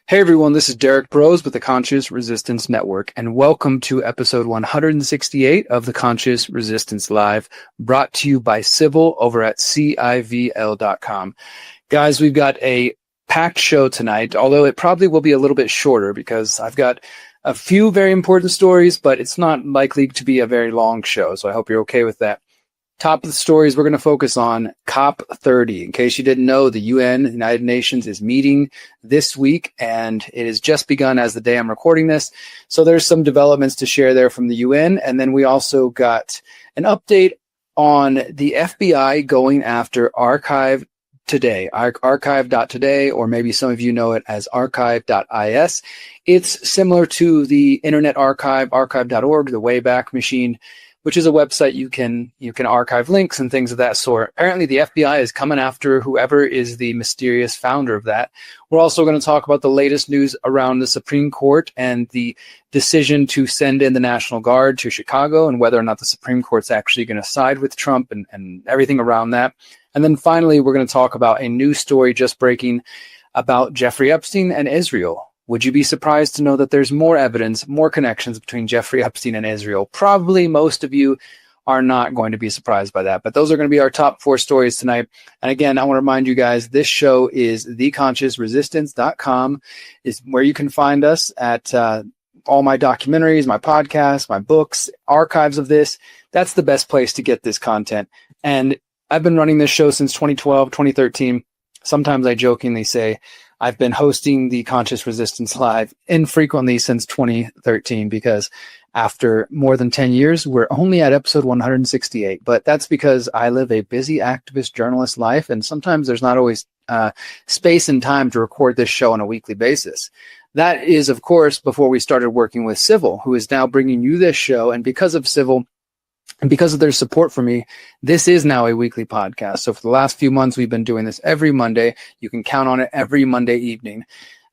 Hey everyone, this is Derrick Broze with the Conscious Resistance Network, and welcome to episode 168 of the Conscious Resistance Live, brought to you by Civil over at CIVL.com. Guys, we've got a packed show tonight, although it probably will be a little bit shorter because I've got a few very important stories, but it's not likely to be a very long show, so I hope you're okay with that. Top of the stories, we're going to focus on COP30. In case you didn't know, the UN, the United Nations, is meeting this week, and it has just begun as the day I'm recording this. So there's some developments to share there from the UN. And then we also got an update on the FBI going after Archive.Today, Archive.Today, or maybe some of you know it as Archive.is. It's similar to the Internet Archive, Archive.org, the Wayback Machine, which is a website you can archive links and things of that sort. Apparently, the FBI is coming after whoever is the mysterious founder of that. We're also going to talk about the latest news around the Supreme Court and the decision to send in the National Guard to Chicago and whether or not the Supreme Court's actually going to side with Trump and everything around that. And then finally, we're going to talk about a new story just breaking about Jeffrey Epstein and Israel. Would you be surprised to know that there's more evidence, more connections between Jeffrey Epstein and Israel? Probably most of you are not going to be surprised by that, but those are going to be our top 4 stories tonight. And again, I want to remind you guys, this show is theconsciousresistance.com, is where you can find us at all my documentaries, my podcasts, my books, archives of this. That's the best place to get this content. And I've been running this show since 2012, 2013. Sometimes I jokingly say, I've been hosting the Conscious Resistance Live infrequently since 2013 because after more than 10 years, we're only at episode 168. But that's because I live a busy activist journalist life, and sometimes there's not always space and time to record this show on a weekly basis. That is, of course, before we started working with Civil, who is now bringing you this show. And because of Civil, and because of their support for me, this is now a weekly podcast. So for the last few months, we've been doing this every Monday. You can count on it every Monday evening.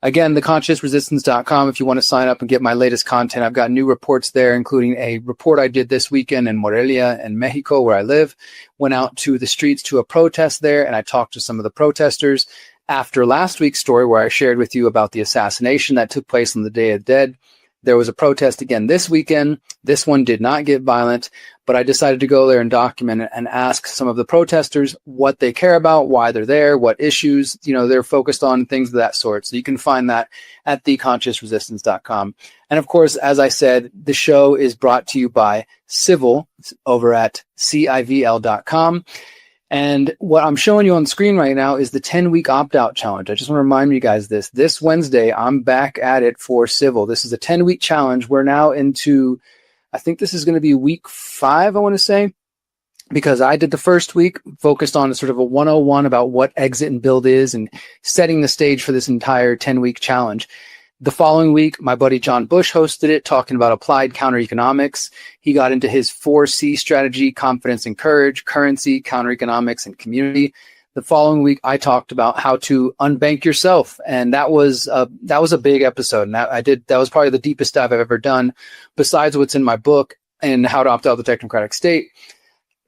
Again, theconsciousresistance.com, if you want to sign up and get my latest content. I've got new reports there, including a report I did this weekend in Morelia in Mexico, where I live. Went out to the streets to a protest there, and I talked to some of the protesters. After last week's story, where I shared with you about the assassination that took place on the Day of the Dead, there was a protest again this weekend. This one did not get violent, but I decided to go there and document it and ask some of the protesters what they care about, why they're there, what issues, they're focused on, things of that sort. So you can find that at theconsciousresistance.com. And of course, as I said, the show is brought to you by Civil over at CIVL.com. And what I'm showing you on screen right now is the 10-week opt-out challenge. I just want to remind you guys this Wednesday, I'm back at it for Civil. This is a 10-week challenge. We're now into, I think this is going to be week 5, I want to say, because I did the first week focused on sort of a 101 about what exit and build is and setting the stage for this entire 10-week challenge. The following week, my buddy John Bush hosted it, talking about applied counter-economics. He got into his 4C strategy: confidence and courage, currency, counter-economics, and community. The following week, I talked about how to unbank yourself, and that was a big episode. And that was probably the deepest dive I've ever done, besides what's in my book and how to opt out of the technocratic state.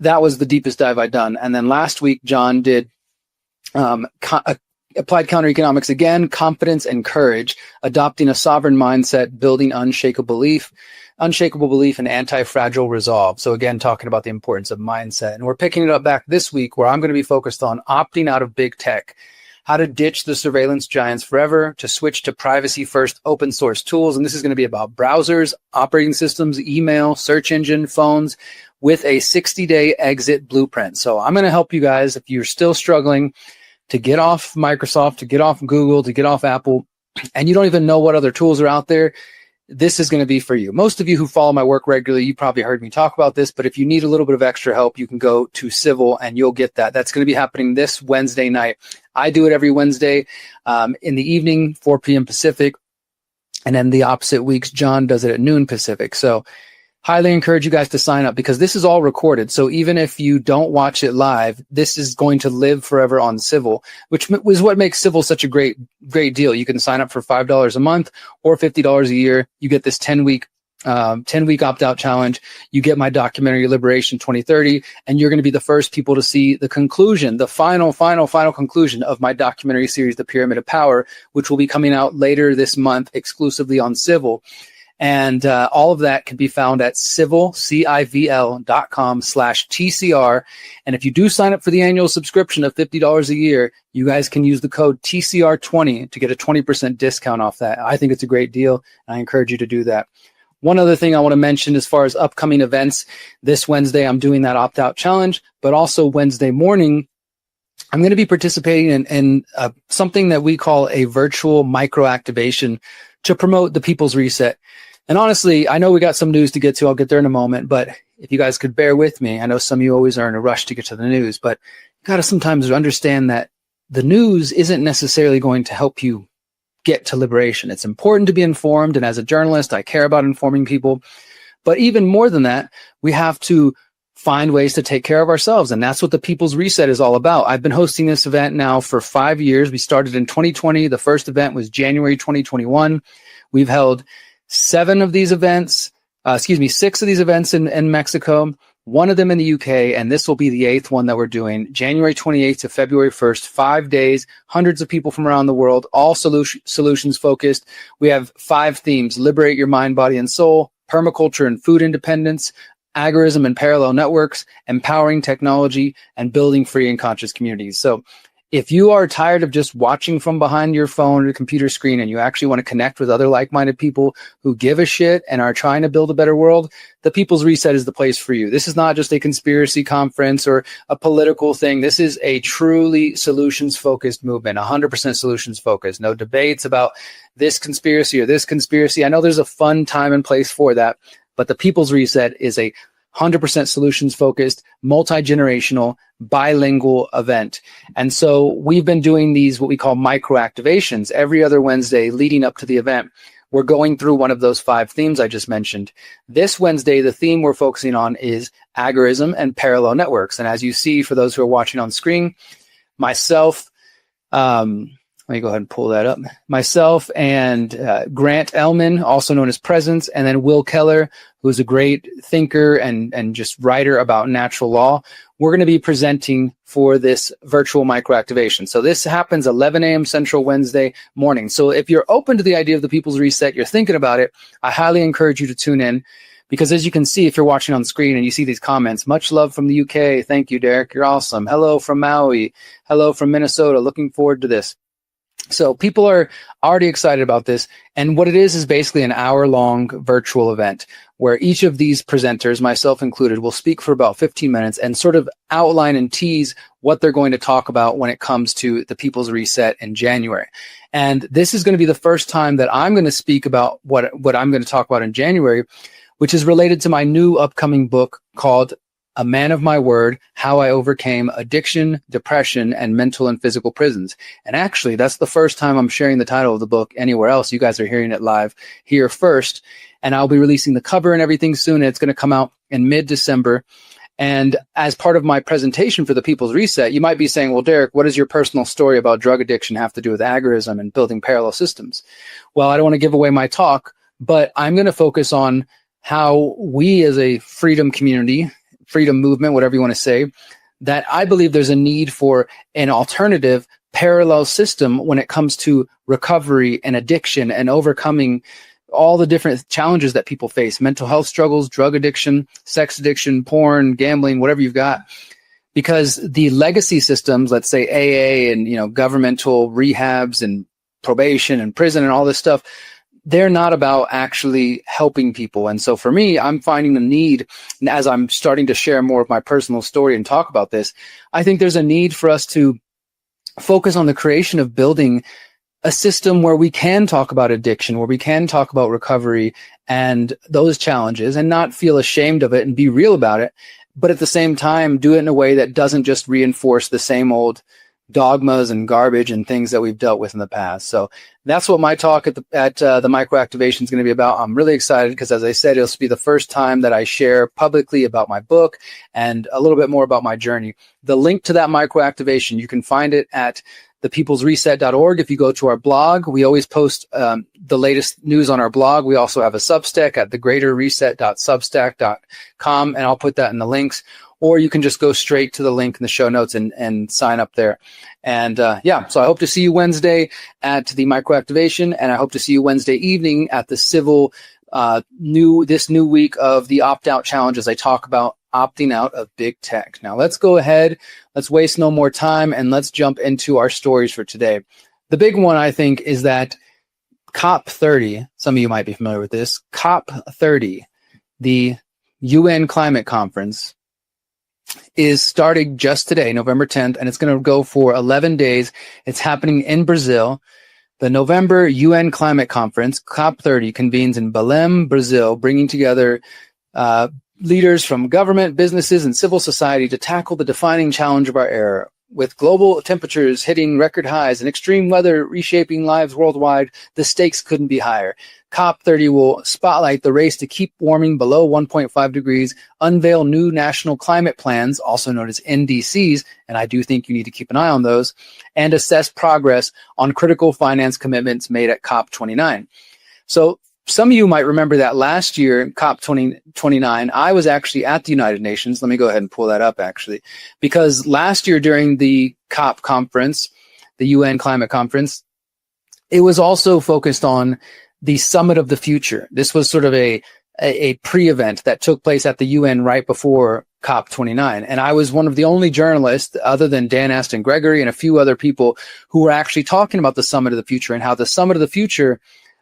That was the deepest dive I'd done. And then last week, John did applied counter-economics again, confidence and courage, adopting a sovereign mindset, building unshakable belief and anti-fragile resolve. So again, talking about the importance of mindset. And we're picking it up back this week where I'm going to be focused on opting out of big tech, how to ditch the surveillance giants forever, to switch to privacy-first open source tools. And this is going to be about browsers, operating systems, email, search engine, phones, with a 60-day exit blueprint. So I'm going to help you guys if you're still struggling to get off Microsoft, to get off Google, to get off Apple, and you don't even know what other tools are out there. This is going to be for you. Most of you who follow my work regularly, you probably heard me talk about this, but if you need a little bit of extra help, you can go to Civil and you'll get that. That's going to be happening this Wednesday night. I do it every Wednesday in the evening, 4 p.m. Pacific, and then the opposite weeks, John does it at noon Pacific. So highly encourage you guys to sign up because this is all recorded. So even if you don't watch it live, this is going to live forever on Civil, which is what makes Civil such a great deal. You can sign up for $5 a month or $50 a year. You get this 10-week 10-week opt-out challenge. You get my documentary Liberation 2030, and you're going to be the first people to see the conclusion, the final conclusion of my documentary series, The Pyramid of Power, which will be coming out later this month exclusively on Civil. And all of that can be found at civil.com/TCR. And if you do sign up for the annual subscription of $50 a year, you guys can use the code TCR20 to get a 20% discount off that. I think it's a great deal, and I encourage you to do that. One other thing I want to mention as far as upcoming events, this Wednesday I'm doing that opt-out challenge, but also Wednesday morning, I'm going to be participating in something that we call a virtual micro-activation to promote the People's Reset. And honestly, I know we got some news to get to. I'll get there in a moment. But if you guys could bear with me, I know some of you always are in a rush to get to the news, but you got to sometimes understand that the news isn't necessarily going to help you get to liberation. It's important to be informed. And as a journalist, I care about informing people. But even more than that, we have to find ways to take care of ourselves. And that's what the People's Reset is all about. I've been hosting this event now for 5 years. We started in 2020. The first event was January 2021. We've held 6 of these events in Mexico, 1 of them in the UK, and this will be the 8th one that we're doing, January 28th to February 1st, 5 days, hundreds of people from around the world, all solutions focused. We have 5 themes: liberate your mind, body, and soul, permaculture and food independence, agorism and parallel networks, empowering technology, and building free and conscious communities. So if you are tired of just watching from behind your phone or computer screen and you actually want to connect with other like-minded people who give a shit and are trying to build a better world, the People's Reset is the place for you. This is not just a conspiracy conference or a political thing. This is a truly solutions-focused movement, 100% solutions-focused. No debates about this conspiracy or this conspiracy. I know there's a fun time and place for that, but the People's Reset is a 100% solutions-focused, multi-generational, bilingual event. And so we've been doing these, what we call micro-activations, every other Wednesday leading up to the event. We're going through one of those 5 themes I just mentioned. This Wednesday, the theme we're focusing on is agorism and parallel networks. And as you see, for those who are watching on screen, myself, let me go ahead and pull that up. Myself and Grant Elman, also known as Presence, and then Will Keller, who's a great thinker and just writer about natural law. We're going to be presenting for this virtual microactivation. So this happens 11 a.m. Central Wednesday morning. So if you're open to the idea of the People's Reset, you're thinking about it, I highly encourage you to tune in. Because as you can see, if you're watching on screen and you see these comments, much love from the UK. Thank you, Derrick. You're awesome. Hello from Maui. Hello from Minnesota. Looking forward to this. So people are already excited about this. And what it is basically an hour-long virtual event where each of these presenters, myself included, will speak for about 15 minutes and sort of outline and tease what they're going to talk about when it comes to the People's Reset in January. And this is going to be the first time that I'm going to speak about what I'm going to talk about in January, which is related to my new upcoming book called A Man of My Word, How I Overcame Addiction, Depression, and Mental and Physical Prisons. And actually, that's the first time I'm sharing the title of the book anywhere else. You guys are hearing it live here first. And I'll be releasing the cover and everything soon. It's going to come out in mid-December. And as part of my presentation for the People's Reset, you might be saying, well, Derrick, what does your personal story about drug addiction have to do with agorism and building parallel systems? Well, I don't want to give away my talk, but I'm going to focus on how we as a freedom community, freedom movement, whatever you want to say, that I believe there's a need for an alternative parallel system when it comes to recovery and addiction and overcoming all the different challenges that people face, mental health struggles, drug addiction, sex addiction, porn, gambling, whatever you've got. Because the legacy systems, let's say AA and, governmental rehabs and probation and prison and all this stuff, they're not about actually helping people. And so for me, I'm finding the need, as I'm starting to share more of my personal story and talk about this, I think there's a need for us to focus on the creation of building a system where we can talk about addiction, where we can talk about recovery and those challenges and not feel ashamed of it and be real about it. But at the same time, do it in a way that doesn't just reinforce the same old dogmas and garbage and things that we've dealt with in the past. So that's what my talk at the microactivation is going to be about. I'm really excited because, as I said, it'll be the first time that I share publicly about my book and a little bit more about my journey. The link to that microactivation, you can find it at thepeoplesreset.org. If you go to our blog, we always post the latest news on our blog. We also have a Substack at thegreaterreset.substack.com, and I'll put that in the links. Or you can just go straight to the link in the show notes and sign up there. And so I hope to see you Wednesday at the microactivation, and I hope to see you Wednesday evening at the civil this new week of the opt-out challenge as I talk about opting out of big tech. Now let's go ahead, let's waste no more time, and let's jump into our stories for today. The big one, I think, is that COP30, some of you might be familiar with this, COP30, the UN climate conference, is starting just today, November 10th, and it's going to go for 11 days. It's happening in Brazil. The November UN Climate Conference, COP30, convenes in Belém, Brazil, bringing together leaders from government, businesses, and civil society to tackle the defining challenge of our era. With global temperatures hitting record highs and extreme weather reshaping lives worldwide, the stakes couldn't be higher. COP30 will spotlight the race to keep warming below 1.5 degrees, unveil new national climate plans, also known as NDCs, and I do think you need to keep an eye on those, and assess progress on critical finance commitments made at COP29. So some of you might remember that last year, COP29, I was actually at the United Nations. Let me go ahead and pull that up, actually, because last year during the COP conference, the UN climate conference, it was also focused on the Summit of the Future. This was sort of a pre-event that took place at the UN right before COP29. And I was one of the only journalists, other than Dan Aston Gregory and a few other people, who were actually talking about the Summit of the Future and how the Summit of the Future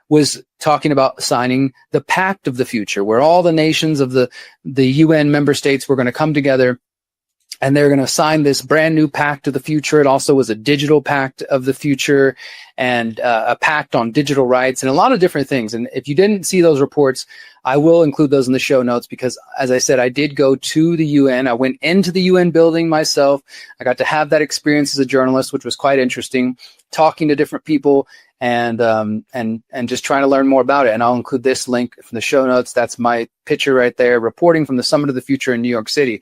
was talking about signing the Pact of the Future, where all the nations of the UN member states were going to come together and they're going to sign this brand new Pact of the Future. It also was a digital Pact of the Future and a pact on digital rights and a lot of different things. And if you didn't see those reports, I will include those in the show notes because, as I said, I did go to the UN. I went into the UN building myself. I got to have that experience as a journalist, which was quite interesting, talking to different people and just trying to learn more about it. And I'll include this link from the show notes. That's my picture right there, reporting from the Summit of the Future in New York City.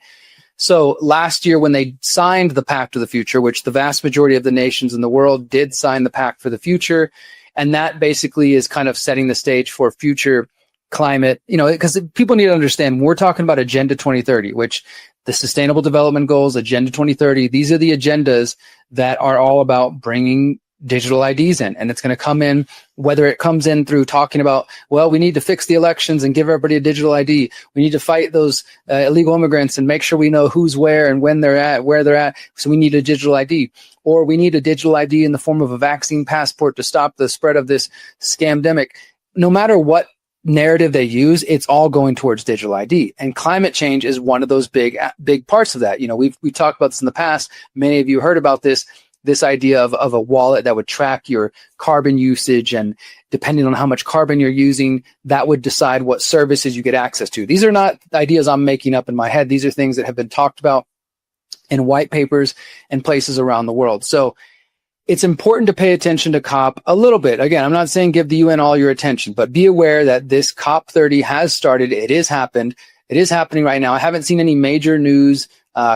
So last year when they signed the Pact of the Future, which the vast majority of the nations in the world did sign the Pact for the Future, and that basically is kind of setting the stage for future climate, because people need to understand, we're talking about Agenda 2030, which the Sustainable Development Goals, Agenda 2030, these are the agendas that are all about bringing digital IDs in. And it's going to come in, whether it comes in through talking about, well, we need to fix the elections and give everybody a digital ID. We need to fight those illegal immigrants and make sure we know who's where and when they're at, where they're at. So we need a digital ID. Or we need a digital ID in the form of a vaccine passport to stop the spread of this scamdemic. No matter what narrative they use, it's all going towards digital ID. And climate change is one of those big parts of that. We've talked about this in the past. Many of you heard about this idea of a wallet that would track your carbon usage, and depending on how much carbon you're using, that would decide what services you get access to. These are not ideas I'm making up in my head. These are things that have been talked about in white papers and places around the world. So it's important to pay attention to COP a little bit. Again, I'm not saying give the UN all your attention, but be aware that this COP30 has started. It has happened. It is happening right now. I haven't seen any major news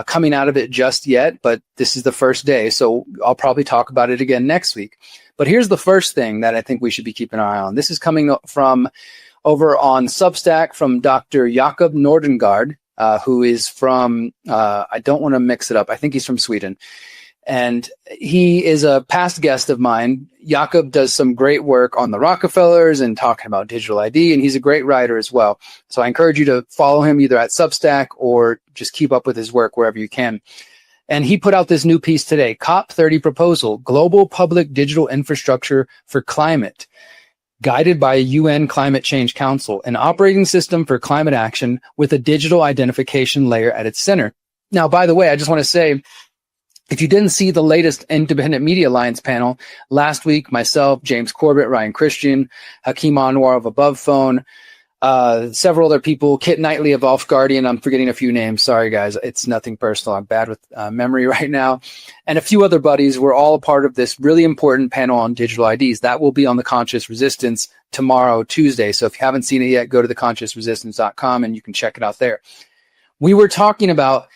coming out of it just yet, but this is the first day. So I'll probably talk about it again next week. But here's the first thing that I think we should be keeping an eye on. This is coming from over on Substack from Dr. Jakob Nordengard, who is from, I don't want to mix it up. I think he's from Sweden. And he is a past guest of mine. Jakob does some great work on the Rockefellers and talking about digital ID, and he's a great writer as well. So I encourage you to follow him either at Substack or just keep up with his work wherever you can. And he put out this new piece today, COP30 Proposal, Global Public Digital Infrastructure for Climate, guided by UN Climate Change Council, an operating system for climate action with a digital identification layer at its center. Now, by the way, I just want to say, if you didn't see the latest Independent Media Alliance panel, last week, myself, James Corbett, Ryan Christian, Hakeem Anwar of Above Phone, several other people, Kit Knightley of Off Guardian, I'm forgetting a few names. Sorry, guys. It's nothing personal. I'm bad with memory right now. And a few other buddies were all a part of this really important panel on digital IDs. That will be on The Conscious Resistance tomorrow, Tuesday. So if you haven't seen it yet, go to theconsciousresistance.com and you can check it out there. We were talking about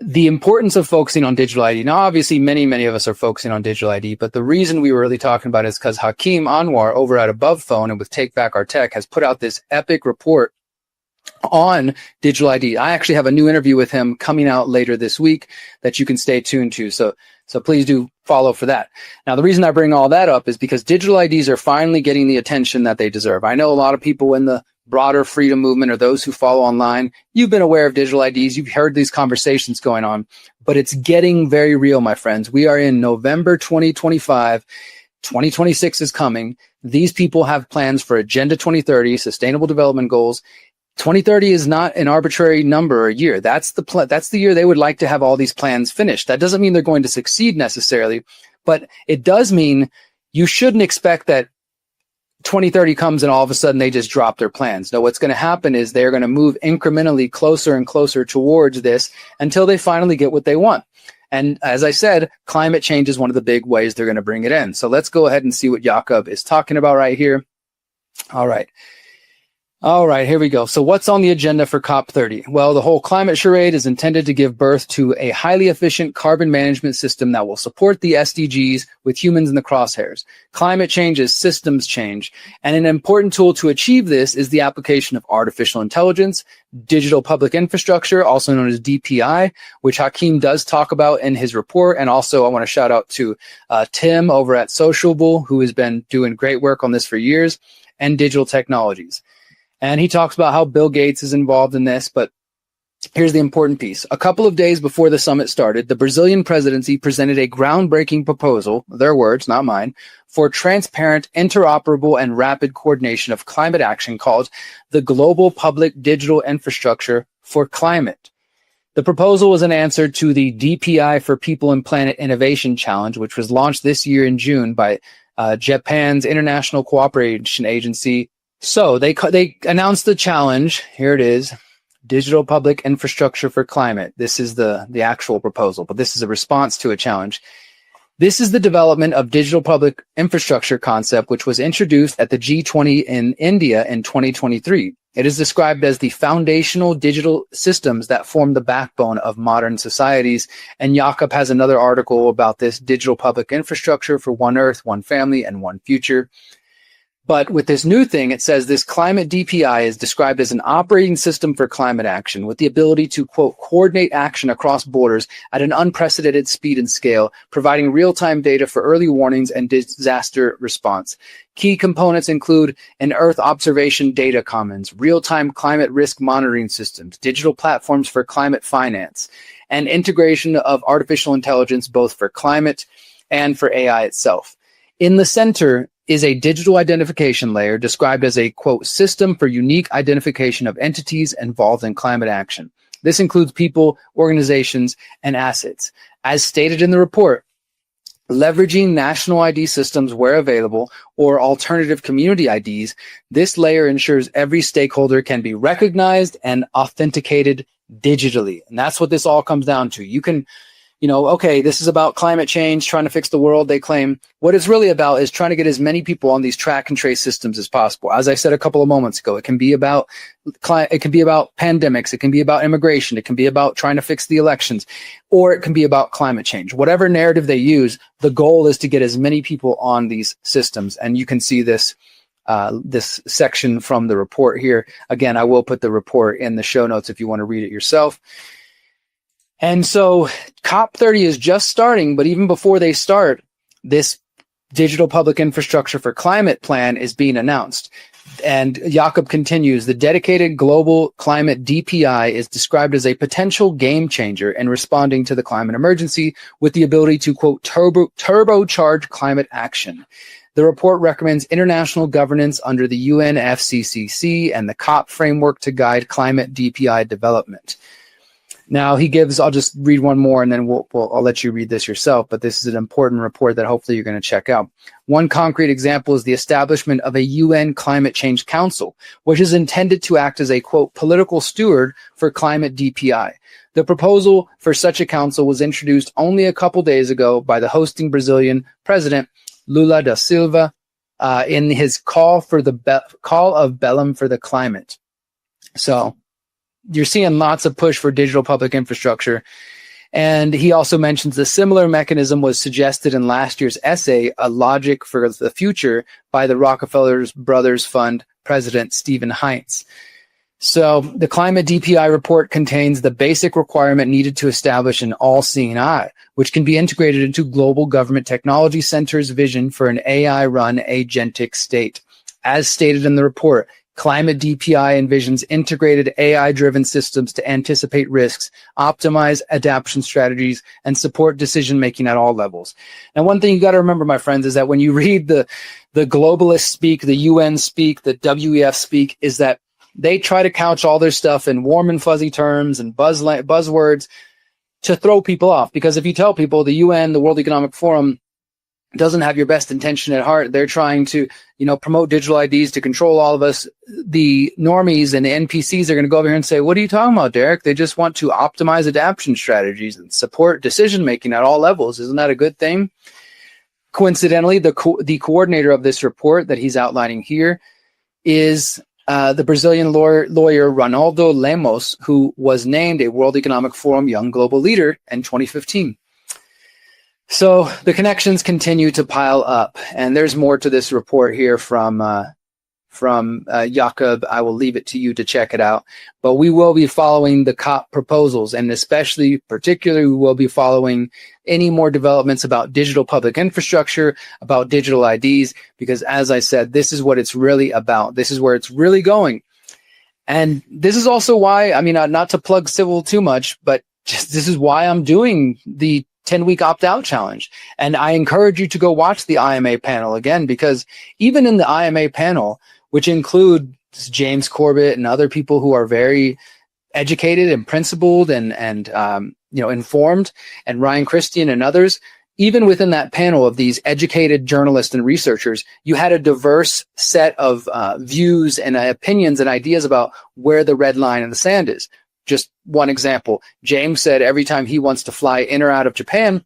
the importance of focusing on digital ID. Now, obviously, many of us are focusing on digital ID, but the reason we were really talking about it is because Hakeem Anwar over at Above Phone and with Take Back Our Tech has put out this epic report on digital ID. I actually have a new interview with him coming out later this week that you can stay tuned to. So please do follow for that. Now, the reason I bring all that up is because digital IDs are finally getting the attention that they deserve. I know a lot of people in the broader freedom movement or those who follow online, you've been aware of digital IDs. You've heard these conversations going on, but it's getting very real, my friends. We are in November 2025. 2026 is coming. These people have plans for Agenda 2030, Sustainable Development Goals. 2030 is not an arbitrary number or year. That's the year they would like to have all these plans finished. That doesn't mean they're going to succeed necessarily, but it does mean you shouldn't expect that 2030 comes and all of a sudden they just drop their plans. No, what's going to happen is they're going to move incrementally closer and closer towards this until they finally get what they want. And as I said, climate change is one of the big ways they're going to bring it in. So let's go ahead and see what Jakob is talking about right here. All right, here we go. So what's on the agenda for COP30? Well, the whole climate charade is intended to give birth to a highly efficient carbon management system that will support the SDGs with humans in the crosshairs. Climate change is systems change, and an important tool to achieve this is the application of artificial intelligence, digital public infrastructure, also known as DPI, which Hakeem does talk about in his report. And also I want to shout out to Tim over at Sociable, who has been doing great work on this for years, and digital technologies. And he talks about how Bill Gates is involved in this, but here's the important piece. A couple of days before the summit started, the Brazilian presidency presented a groundbreaking proposal, their words, not mine, for transparent, interoperable, and rapid coordination of climate action called the Global Public Digital Infrastructure for Climate. The proposal was an answer to the DPI for People and Planet Innovation Challenge, which was launched this year in June by Japan's International Cooperation Agency. So they announced the challenge. Here it is, Digital Public Infrastructure for Climate. This is the actual proposal, but this is a response to a challenge. This is the development of digital public infrastructure concept, which was introduced at the G20 in India in 2023. It is described as the foundational digital systems that form the backbone of modern societies. And Jakob has another article about this digital public infrastructure for one Earth, one family, and one future. But with this new thing, it says this climate DPI is described as an operating system for climate action with the ability to, quote, coordinate action across borders at an unprecedented speed and scale, providing real-time data for early warnings and disaster response. Key components include an Earth observation data commons, real-time climate risk monitoring systems, digital platforms for climate finance, and integration of artificial intelligence both for climate and for AI itself. In the center is a digital identification layer described as a, quote, system for unique identification of entities involved in climate action. This includes people, organizations, and assets. As stated in the report, leveraging national ID systems where available or alternative community IDs, this layer ensures every stakeholder can be recognized and authenticated digitally. And that's what this all comes down to. You can okay, this is about climate change, trying to fix the world, they claim. What it's really about is trying to get as many people on these track and trace systems as possible. As I said a couple of moments ago, it can be about pandemics, it can be about immigration, it can be about trying to fix the elections, or it can be about climate change. Whatever narrative they use, the goal is to get as many people on these systems. And you can see this section from the report here. Again, I will put the report in the show notes if you want to read it yourself. And so COP30 is just starting, but even before they start, this digital public infrastructure for climate plan is being announced. And Jakob continues, the dedicated global climate DPI is described as a potential game changer in responding to the climate emergency with the ability to, quote, turbocharge climate action. The report recommends international governance under the UNFCCC and the COP framework to guide climate DPI development. Now I'll just read one more and then I'll let you read this yourself, but this is an important report that hopefully you're going to check out. One concrete example is the establishment of a UN Climate Change Council, which is intended to act as a, quote, political steward for climate DPI. The proposal for such a council was introduced only a couple days ago by the hosting Brazilian president, Lula da Silva, in his call of Bellum for the climate. So you're seeing lots of push for digital public infrastructure. And he also mentions the similar mechanism was suggested in last year's essay, A Logic for the Future, by the Rockefeller Brothers Fund president, Stephen Heinz. So the climate DPI report contains the basic requirement needed to establish an all-seeing eye, which can be integrated into global government technology centers' vision for an AI-run agentic state. As stated in the report, climate DPI envisions integrated AI-driven systems to anticipate risks, optimize adaptation strategies, and support decision-making at all levels. Now, one thing you got to remember, my friends, is that when you read the globalists speak, the UN speak, the WEF speak, is that they try to couch all their stuff in warm and fuzzy terms and buzzwords to throw people off. Because if you tell people the UN, the World Economic Forum, doesn't have your best intention at heart, they're trying to, promote digital IDs to control all of us, the normies and the NPCs are going to go over here and say, what are you talking about, Derrick? They just want to optimize adaptation strategies and support decision-making at all levels. Isn't that a good thing? Coincidentally, the coordinator of this report that he's outlining here is the Brazilian lawyer Ronaldo Lemos, who was named a World Economic Forum Young Global Leader in 2015. So the connections continue to pile up, and there's more to this report here from Jakob. I will leave it to you to check it out. But we will be following the COP proposals, and particularly, we will be following any more developments about digital public infrastructure, about digital IDs, because as I said, this is what it's really about. This is where it's really going. And this is also why, not to plug Civil too much, but this is why I'm doing the 10-week opt-out challenge. And I encourage you to go watch the IMA panel again, because even in the IMA panel, which include James Corbett and other people who are very educated and principled and informed, and Ryan Christian and others, even within that panel of these educated journalists and researchers, you had a diverse set of views and opinions and ideas about where the red line in the sand is. Just one example, James said every time he wants to fly in or out of Japan,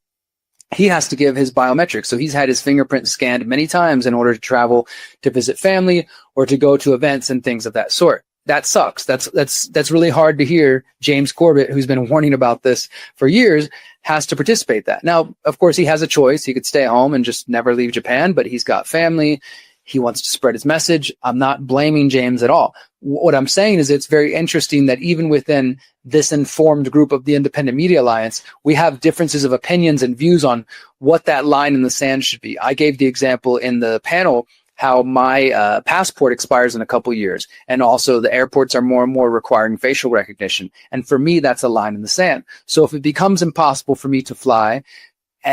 he has to give his biometrics. So he's had his fingerprint scanned many times in order to travel to visit family or to go to events and things of that sort. That sucks. That's really hard to hear. James Corbett, who's been warning about this for years, has to participate in that. Now, of course, he has a choice. He could stay home and just never leave Japan, but he's got family. He wants to spread his message. I'm not blaming James at all. What I'm saying is it's very interesting that even within this informed group of the Independent Media Alliance, we have differences of opinions and views on what that line in the sand should be. I gave the example in the panel how my passport expires in a couple years. And also the airports are more and more requiring facial recognition. And for me, that's a line in the sand. So if it becomes impossible for me to fly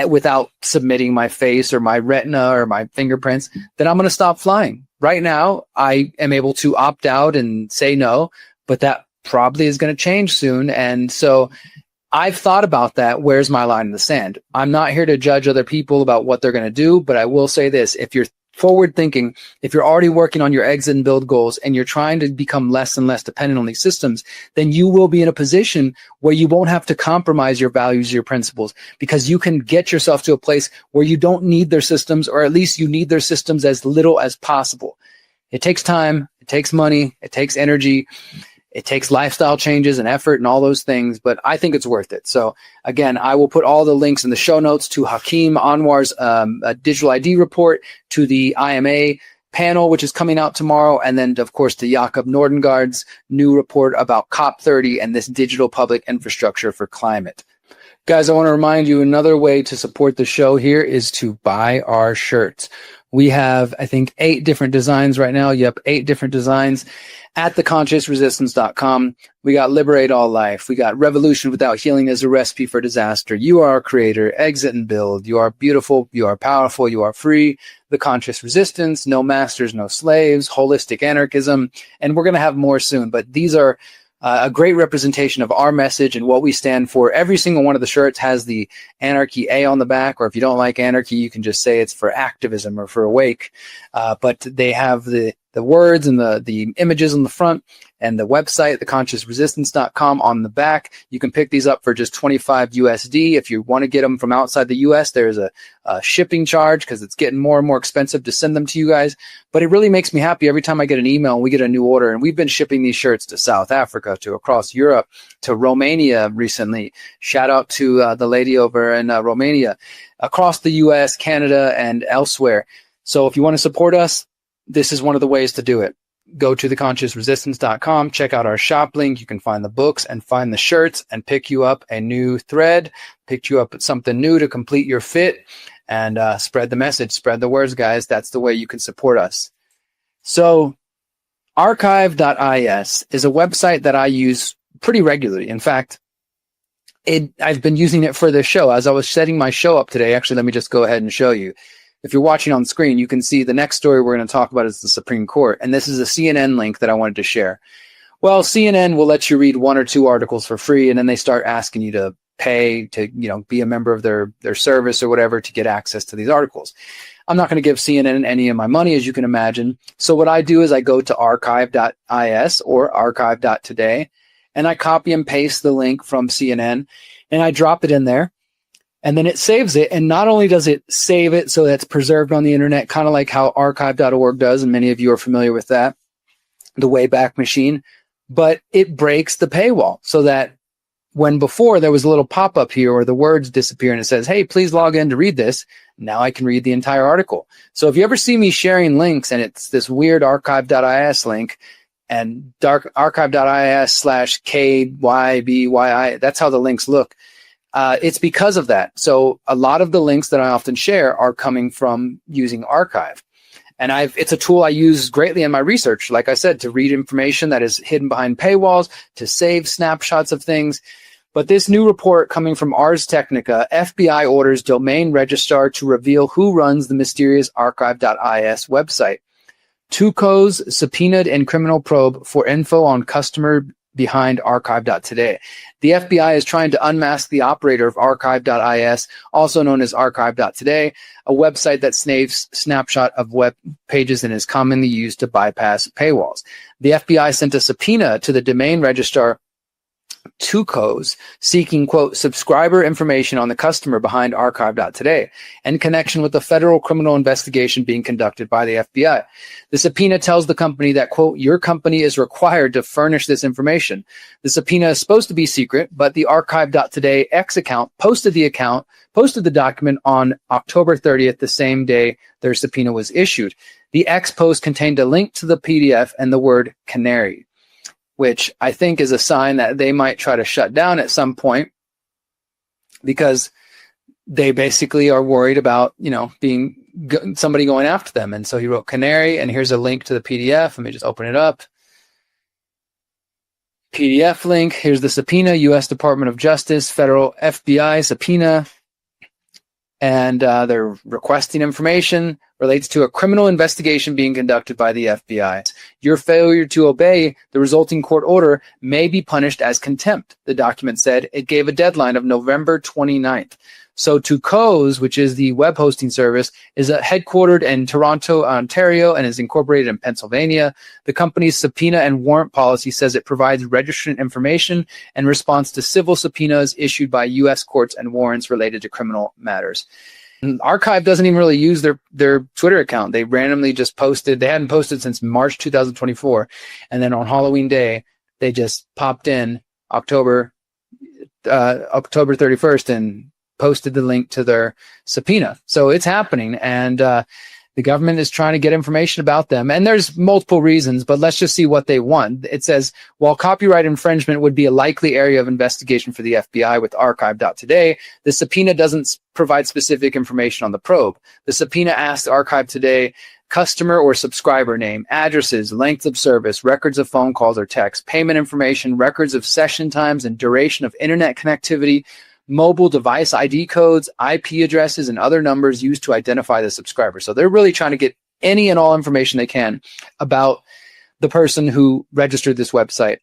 without submitting my face or my retina or my fingerprints, then I'm going to stop flying. Right now, I am able to opt out and say no, but that probably is going to change soon. And so I've thought about that. Where's my line in the sand? I'm not here to judge other people about what they're going to do, but I will say this. If you're forward thinking, if you're already working on your exit and build goals and you're trying to become less and less dependent on these systems, then you will be in a position where you won't have to compromise your values, your principles, because you can get yourself to a place where you don't need their systems, or at least you need their systems as little as possible. It takes time, it takes money, it takes energy, it takes lifestyle changes and effort and all those things, but I think it's worth it. So again, I will put all the links in the show notes to Hakeem Anwar's digital ID report, to the IMA panel, which is coming out tomorrow, and then, of course, to Jakob Nordengard's new report about COP30 and this digital public infrastructure for climate. Guys, I want to remind you, another way to support the show here is to buy our shirts. We have, I think, 8 different designs right now. Yep, 8 different designs at theconsciousresistance.com. We got Liberate All Life. We got Revolution Without Healing as a Recipe for Disaster. You are a creator. Exit and Build. You are beautiful. You are powerful. You are free. The Conscious Resistance. No Masters, No Slaves. Holistic Anarchism. And we're going to have more soon. But these are a great representation of our message and what we stand for. Every single one of the shirts has the Anarchy A on the back, or if you don't like anarchy, you can just say it's for activism or for awake. But they have the words and the images on the front, and the website, theconsciousresistance.com on the back. You can pick these up for just $25 USD. If you want to get them from outside the US, there's a shipping charge because it's getting more and more expensive to send them to you guys. But it really makes me happy every time I get an email and we get a new order. And we've been shipping these shirts to South Africa, to across Europe, to Romania recently. Shout out to the lady over in Romania, across the US, Canada, and elsewhere. So if you want to support us, this is one of the ways to do it. Go to theconsciousresistance.com, check out our shop link. You can find the books and find the shirts and pick you up a new thread, pick you up something new to complete your fit, and spread the message, spread the words, guys. That's the way you can support us. So Archive.is is a website that I use pretty regularly. In fact, I've been using it for this show. As I was setting my show up today, actually, let me just go ahead and show you. If you're watching on screen, you can see the next story we're going to talk about is the Supreme Court. And this is a CNN link that I wanted to share. Well, CNN will let you read 1 or 2 articles for free, and then they start asking you to pay to, be a member of their service or whatever to get access to these articles. I'm not going to give CNN any of my money, as you can imagine. So what I do is I go to Archive.is or Archive.Today, and I copy and paste the link from CNN, and I drop it in there. And then it saves it. And not only does it save it so that's preserved on the internet, kind of like how archive.org does, and many of you are familiar with that, the Wayback Machine, but it breaks the paywall so that when before there was a little pop-up here or the words disappear and it says, hey, please log in to read this, now I can read the entire article. So if you ever see me sharing links and it's this weird archive.is link and archive.is/KYBYI, that's how the links look. It's because of that. So a lot of the links that I often share are coming from using Archive. And it's a tool I use greatly in my research, like I said, to read information that is hidden behind paywalls, to save snapshots of things. But this new report coming from Ars Technica, FBI orders domain registrar to reveal who runs the mysterious Archive.is website. Tuco's subpoenaed in criminal probe for info on customer behind Archive.Today. The FBI is trying to unmask the operator of Archive.is, also known as Archive.Today, a website that snaps snapshot of web pages and is commonly used to bypass paywalls. The FBI sent a subpoena to the domain registrar Tuco's, seeking, quote, subscriber information on the customer behind Archive.Today in connection with the federal criminal investigation being conducted by the FBI. The subpoena tells the company that, quote, your company is required to furnish this information. The subpoena is supposed to be secret, but the Archive.Today X account posted the document on October 30th, the same day their subpoena was issued. The X post contained a link to the PDF and the word canary, which I think is a sign that they might try to shut down at some point because they basically are worried about, being somebody going after them. And so he wrote canary, and here's a link to the PDF. Let me just open it up. PDF link. Here's the subpoena, U.S. Department of Justice, federal FBI subpoena. And they're requesting information relates to a criminal investigation being conducted by the FBI. Your failure to obey the resulting court order may be punished as contempt, the document said. It gave a deadline of November 29th. So Tuco's, which is the web hosting service, is headquartered in Toronto, Ontario, and is incorporated in Pennsylvania. The company's subpoena and warrant policy says it provides registrant information in response to civil subpoenas issued by U.S. courts and warrants related to criminal matters. And Archive doesn't even really use their Twitter account. They randomly just posted. They hadn't posted since March 2024. And then on Halloween Day, they just popped in October 31st and posted the link to their subpoena. So it's happening, and the government is trying to get information about them. And there's multiple reasons, but let's just see what they want. It says, while copyright infringement would be a likely area of investigation for the FBI with Archive.Today, the subpoena doesn't provide specific information on the probe. The subpoena asks Archive.Today customer or subscriber name, addresses, length of service, records of phone calls or texts, payment information, records of session times and duration of internet connectivity, mobile device ID codes, IP addresses, and other numbers used to identify the subscriber. So they're really trying to get any and all information they can about the person who registered this website.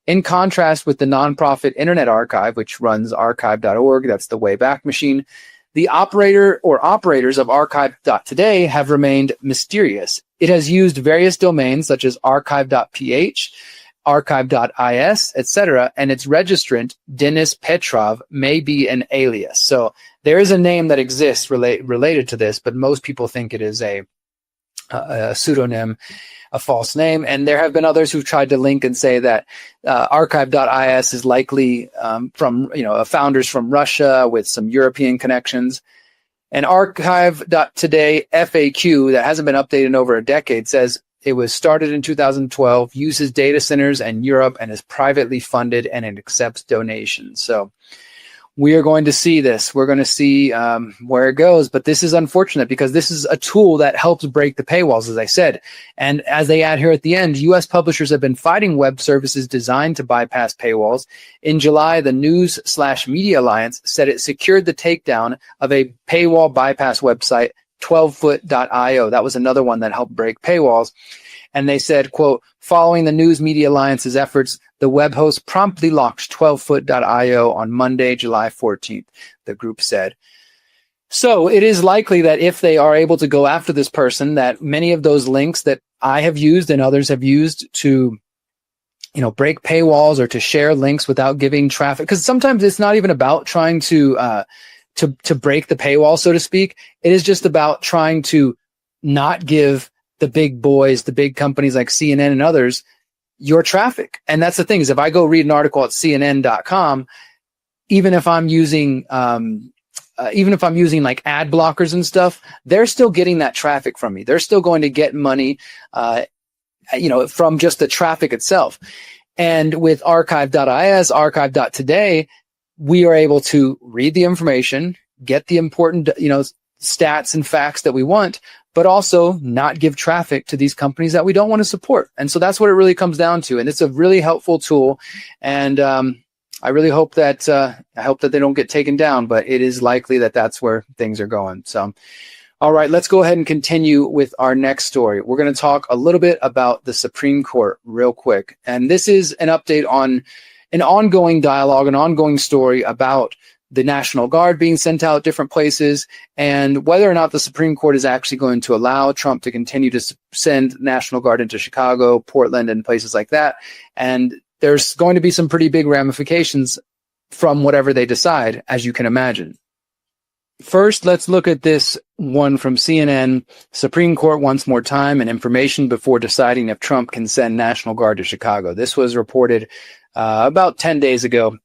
In contrast with the nonprofit Internet Archive, which runs archive.org, that's the Wayback Machine, The operator or operators of Archive.Today have remained mysterious. It has used various domains such as archive.ph, archive.is, etc., and its registrant, Denis Petrov, may be an alias. So there is a name that exists related to this, but most people think it is a pseudonym, a false name. And there have been others who've tried to link and say that archive.is is likely from founders from Russia with some European connections. And Archive.Today FAQ, that hasn't been updated in over a decade, says it was started in 2012, uses data centers in Europe, and is privately funded, and it accepts donations. So we are going to see this. We're going to see where it goes. But this is unfortunate because this is a tool that helps break the paywalls, as I said. And as they add here at the end, U.S. publishers have been fighting web services designed to bypass paywalls. In July, the News/Media Alliance said it secured the takedown of a paywall bypass website, 12foot.io. That was another one that helped break paywalls. And they said, quote, following the News Media Alliance's efforts, the web host promptly locked 12foot.io on Monday, July 14th, the group said. So it is likely that if they are able to go after this person, that many of those links that I have used and others have used to, break paywalls or to share links without giving traffic, because sometimes it's not even about trying to break the paywall, so to speak. It is just about trying to not give the big boys, the big companies like CNN and others, your traffic. And that's the thing, is if I go read an article at CNN.com, even if I'm using like ad blockers and stuff, they're still getting that traffic from me. They're still going to get money, from just the traffic itself. And with archive.is, archive.today, we are able to read the information, get the important, stats and facts that we want, but also not give traffic to these companies that we don't want to support. And so that's what it really comes down to. And it's a really helpful tool. And I really hope that they don't get taken down, but it is likely that that's where things are going. So, all right, let's go ahead and continue with our next story. We're going to talk a little bit about the Supreme Court real quick. And this is an update on an ongoing dialogue, an ongoing story about the National Guard being sent out different places, and whether or not the Supreme Court is actually going to allow Trump to continue to send National Guard into Chicago, Portland, and places like that. And there's going to be some pretty big ramifications from whatever they decide, as you can imagine. First, let's look at this one from CNN. Supreme Court wants more time and information before deciding if Trump can send National Guard to Chicago. This was reported about 10 days ago.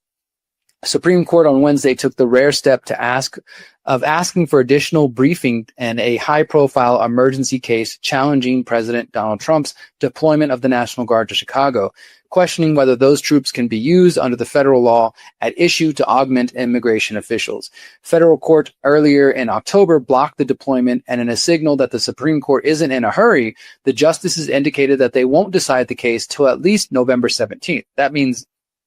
Supreme Court on Wednesday took the rare step asking for additional briefing in a high-profile emergency case challenging President Donald Trump's deployment of the National Guard to Chicago, questioning whether those troops can be used under the federal law at issue to augment immigration officials. Federal court earlier in October blocked the deployment, and in a signal that the Supreme Court isn't in a hurry, the justices indicated that they won't decide the case till at least November 17th. That means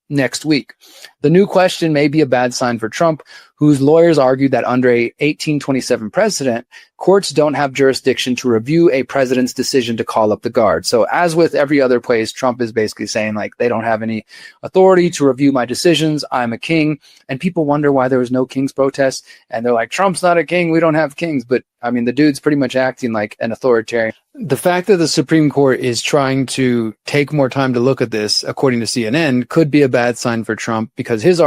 next week. The new question may be a bad sign for Trump, whose lawyers argued that under a 1827 precedent, courts don't have jurisdiction to review a president's decision to call up the guard. So as with every other place, Trump is basically saying, like, they don't have any authority to review my decisions. I'm a king. And people wonder why there was no king's protest. And they're like, Trump's not a king. We don't have kings. But I mean, the dude's pretty much acting like an authoritarian. The fact that the Supreme Court is trying to take more time to look at this, according to CNN, could be a bad sign for Trump, because his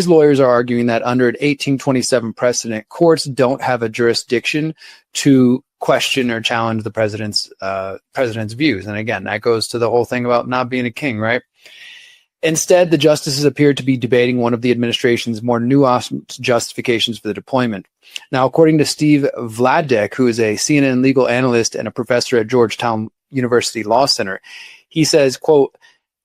lawyers are arguing that under an 1827 precedent, courts don't have a jurisdiction to question or challenge the president's views. And again, that goes to the whole thing about not being a king, right? Instead, the justices appeared to be debating one of the administration's more nuanced justifications for the deployment. Now, according to Steve Vladek, who is a CNN legal analyst and a professor at Georgetown University Law Center, he says, quote,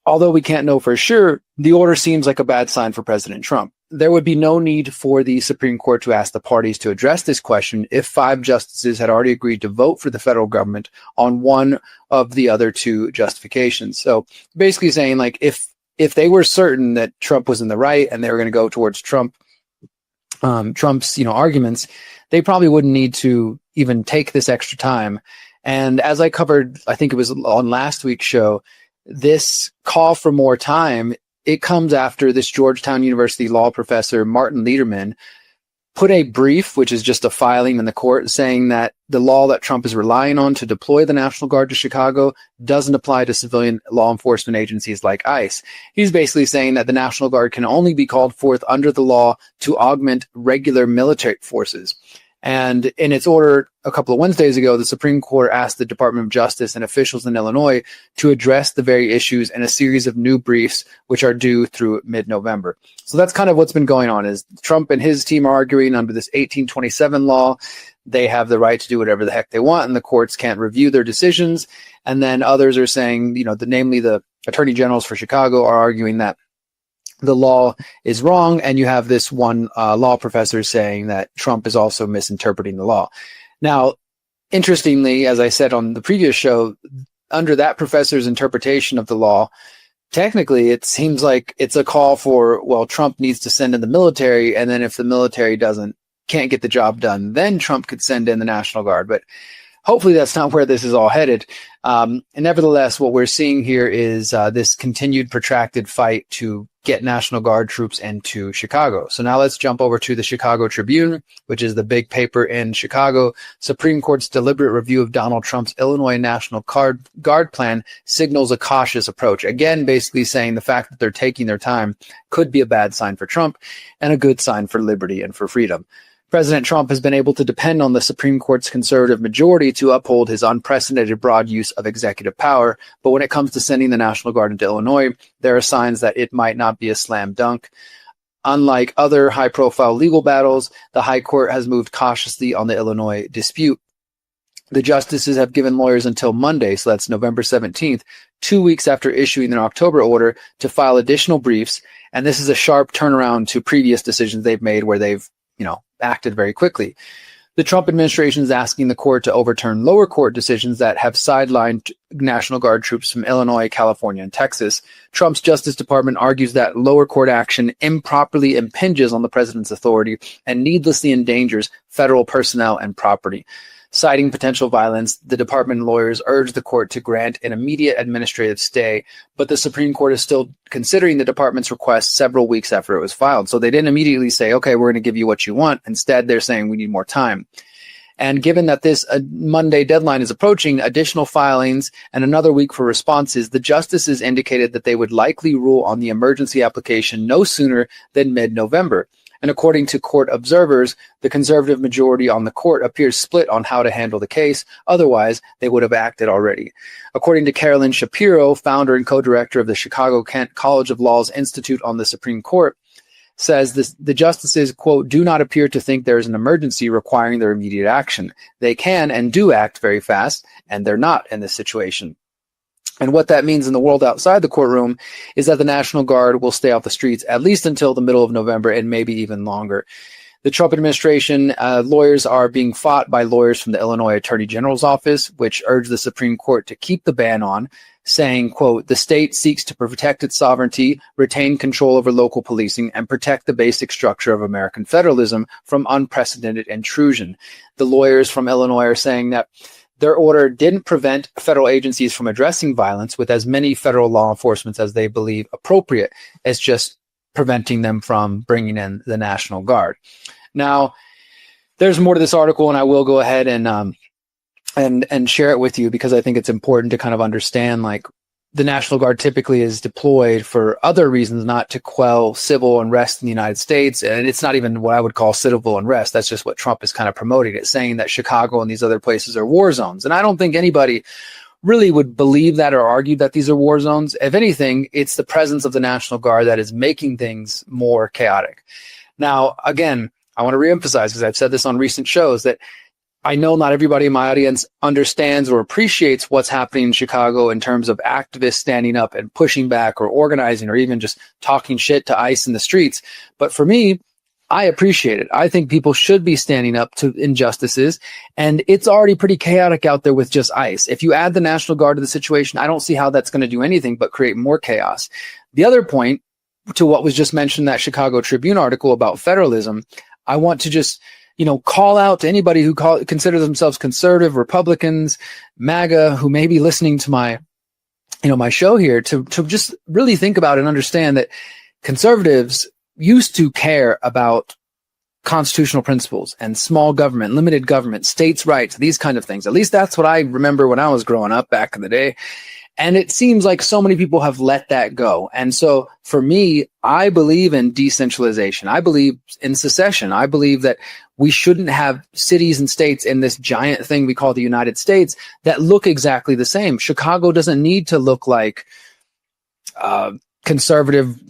although we can't know for sure, the order seems like a bad sign for President Trump. There would be no need for the Supreme Court to ask the parties to address this question if 5 justices had already agreed to vote for the federal government on one of the other 2 justifications. So basically saying, like, if they were certain that Trump was in the right and they were going to go towards Trump's arguments, they probably wouldn't need to even take this extra time. And as I covered, I think it was on last week's show, this call for more time, it comes after this Georgetown University law professor, Martin Lederman, put a brief, which is just a filing in the court, saying that the law that Trump is relying on to deploy the National Guard to Chicago doesn't apply to civilian law enforcement agencies like ICE. He's basically saying that the National Guard can only be called forth under the law to augment regular military forces. And in its order a couple of Wednesdays ago, the Supreme Court asked the Department of Justice and officials in Illinois to address the very issues in a series of new briefs, which are due through mid-November. So that's kind of what's been going on, is Trump and his team are arguing under this 1827 law. They have the right to do whatever the heck they want, and the courts can't review their decisions. And then others are saying, namely the attorney generals for Chicago are arguing that the law is wrong, and you have this one law professor saying that Trump is also misinterpreting the law. Now, interestingly, as I said on the previous show, under that professor's interpretation of the law, technically it seems like it's a call for, well, Trump needs to send in the military, and then if the military can't get the job done, then Trump could send in the National Guard. But hopefully that's not where this is all headed. And nevertheless, what we're seeing here is this continued protracted fight to get National Guard troops into Chicago. So now let's jump over to the Chicago Tribune, which is the big paper in Chicago. Supreme Court's deliberate review of Donald Trump's Illinois National Guard plan signals a cautious approach. Again, basically saying the fact that they're taking their time could be a bad sign for Trump and a good sign for liberty and for freedom. President Trump has been able to depend on the Supreme Court's conservative majority to uphold his unprecedented broad use of executive power. But when it comes to sending the National Guard into Illinois, there are signs that it might not be a slam dunk. Unlike other high-profile legal battles, the High Court has moved cautiously on the Illinois dispute. The justices have given lawyers until Monday, so that's November 17th, 2 weeks after issuing their October order, to file additional briefs. And this is a sharp turnaround to previous decisions they've made where they've acted very quickly. The Trump administration is asking the court to overturn lower court decisions that have sidelined National Guard troops from Illinois, California, and Texas. Trump's Justice Department argues that lower court action improperly impinges on the president's authority and needlessly endangers federal personnel and property. Citing potential violence, the department lawyers urged the court to grant an immediate administrative stay, but the Supreme Court is still considering the department's request several weeks after it was filed. So they didn't immediately say, okay, we're going to give you what you want. Instead, they're saying we need more time. And given that this Monday deadline is approaching, additional filings and another week for responses, the justices indicated that they would likely rule on the emergency application no sooner than mid-November. And according to court observers, the conservative majority on the court appears split on how to handle the case. Otherwise, they would have acted already. According to Carolyn Shapiro, founder and co-director of the Chicago-Kent College of Law's Institute on the Supreme Court, says the justices, quote, do not appear to think there is an emergency requiring their immediate action. They can and do act very fast, and they're not in this situation. And what that means in the world outside the courtroom is that the National Guard will stay off the streets at least until the middle of November and maybe even longer. The Trump administration lawyers are being fought by lawyers from the Illinois Attorney General's office, which urged the Supreme Court to keep the ban on, saying, quote, the state seeks to protect its sovereignty, retain control over local policing, and protect the basic structure of American federalism from unprecedented intrusion. The lawyers from Illinois are saying that their order didn't prevent federal agencies from addressing violence with as many federal law enforcement as they believe appropriate. It's just preventing them from bringing in the National Guard. Now, there's more to this article, and I will go ahead and share it with you because I think it's important to kind of understand, like, the National Guard typically is deployed for other reasons, not to quell civil unrest in the United States. And it's not even what I would call civil unrest. That's just what Trump is kind of promoting. It's saying that Chicago and these other places are war zones. And I don't think anybody really would believe that or argue that these are war zones. If anything, it's the presence of the National Guard that is making things more chaotic. Now, again, I want to reemphasize, because I've said this on recent shows, that I know not everybody in my audience understands or appreciates what's happening in Chicago in terms of activists standing up and pushing back or organizing or even just talking shit to ICE in the streets. But for me, I appreciate it. I think people should be standing up to injustices, and it's already pretty chaotic out there with just ICE. If you add the National Guard to the situation, I don't see how that's going to do anything but create more chaos. The other point to what was just mentioned, that Chicago Tribune article about federalism, I want to just call out to anybody who consider themselves conservative, Republicans, MAGA, who may be listening to my show here, to just really think about and understand that conservatives used to care about constitutional principles and small government, limited government, states' rights, these kind of things. At least that's what I remember when I was growing up back in the day. And it seems like so many people have let that go. And so for me, I believe in decentralization. I believe in secession. I believe that we shouldn't have cities and states in this giant thing we call the United States that look exactly the same. Chicago doesn't need to look like conservative,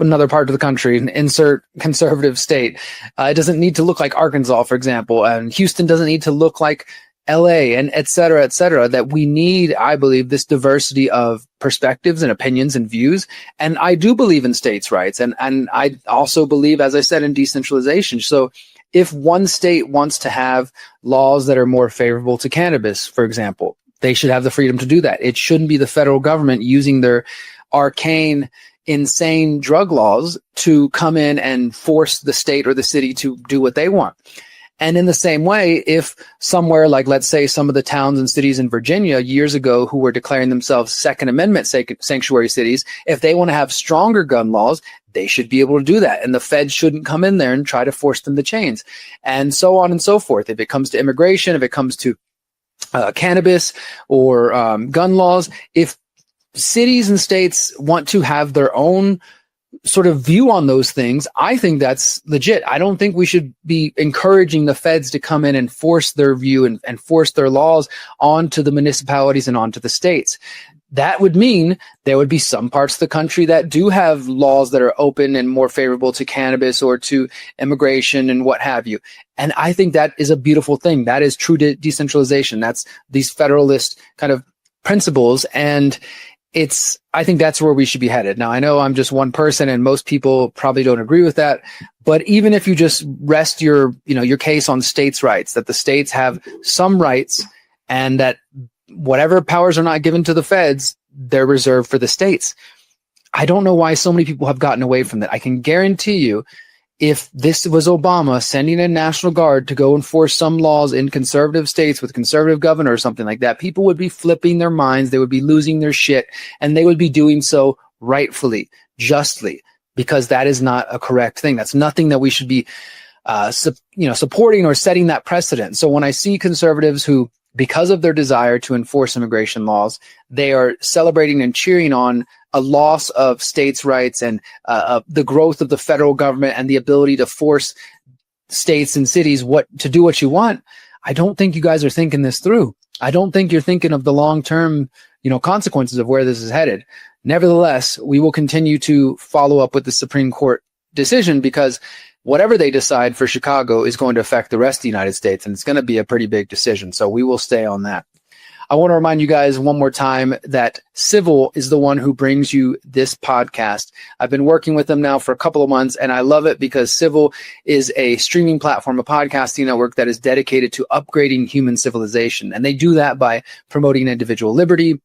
another part of the country, insert conservative state. It doesn't need to look like Arkansas, for example. And Houston doesn't need to look like LA, and et cetera, that we need, I believe, this diversity of perspectives and opinions and views. And I do believe in states' rights. And I also believe, as I said, in decentralization. So if one state wants to have laws that are more favorable to cannabis, for example, they should have the freedom to do that. It shouldn't be the federal government using their arcane, insane drug laws to come in and force the state or the city to do what they want. And in the same way, if somewhere like, let's say, some of the towns and cities in Virginia years ago who were declaring themselves Second Amendment sanctuary cities, if they want to have stronger gun laws, they should be able to do that. And the feds shouldn't come in there and try to force them to change, and so on and so forth. If it comes to immigration, if it comes to cannabis or gun laws, if cities and states want to have their own sort of view on those things, I think that's legit. I don't think we should be encouraging the feds to come in and force their view and force their laws onto the municipalities and onto the states. That would mean there would be some parts of the country that do have laws that are open and more favorable to cannabis or to immigration and what have you. And I think that is a beautiful thing. That is true decentralization. That's these federalist kind of principles. And I think that's where we should be headed. Now, I know I'm just one person and most people probably don't agree with that, but even if you just rest your case on states' rights, that the states have some rights and that whatever powers are not given to the feds, they're reserved for the states. I don't know why so many people have gotten away from that. I can guarantee you, if this was Obama sending a National Guard to go enforce some laws in conservative states with conservative governor or something like that, people would be flipping their minds. They would be losing their shit, and they would be doing so rightfully, justly, because that is not a correct thing. That's nothing that we should be, supporting or setting that precedent. So when I see conservatives who, because of their desire to enforce immigration laws, they are celebrating and cheering on a loss of states' rights and the growth of the federal government and the ability to force states and cities to do what you want, I don't think you guys are thinking this through. I don't think you're thinking of the long-term, consequences of where this is headed. Nevertheless, we will continue to follow up with the Supreme Court decision, because whatever they decide for Chicago is going to affect the rest of the United States, and it's going to be a pretty big decision. So we will stay on that. I want to remind you guys one more time that Civil is the one who brings you this podcast. I've been working with them now for a couple of months, and I love it because Civil is a streaming platform, a podcasting network that is dedicated to upgrading human civilization. And they do that by promoting individual liberty,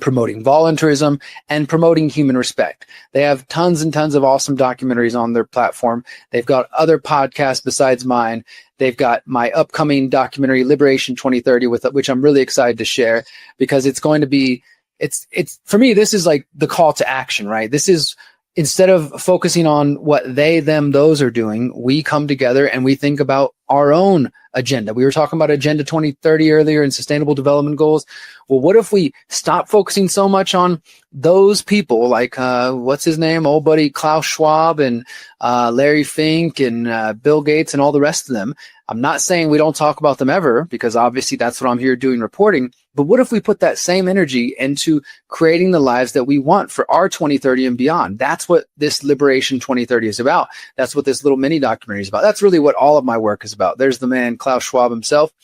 promoting voluntarism, and promoting human respect. They have tons and tons of awesome documentaries on their platform. They've got other podcasts besides mine. They've got my upcoming documentary, Liberation 2030, which I'm really excited to share, because it's going to be, it's for me, this is like the call to action, right? This is, instead of focusing on what they, them, those are doing, we come together and we think about our own agenda. We were talking about Agenda 2030 earlier and sustainable development goals. Well, what if we stop focusing so much on those people like, what's his name? Old buddy Klaus Schwab and Larry Fink and Bill Gates and all the rest of them. I'm not saying we don't talk about them ever, because obviously that's what I'm here doing, reporting. But what if we put that same energy into creating the lives that we want for our 2030 and beyond? That's what this Liberation 2030 is about. That's what this little mini documentary is about. That's really what all of my work is about. There's the man, Klaus Schwab himself.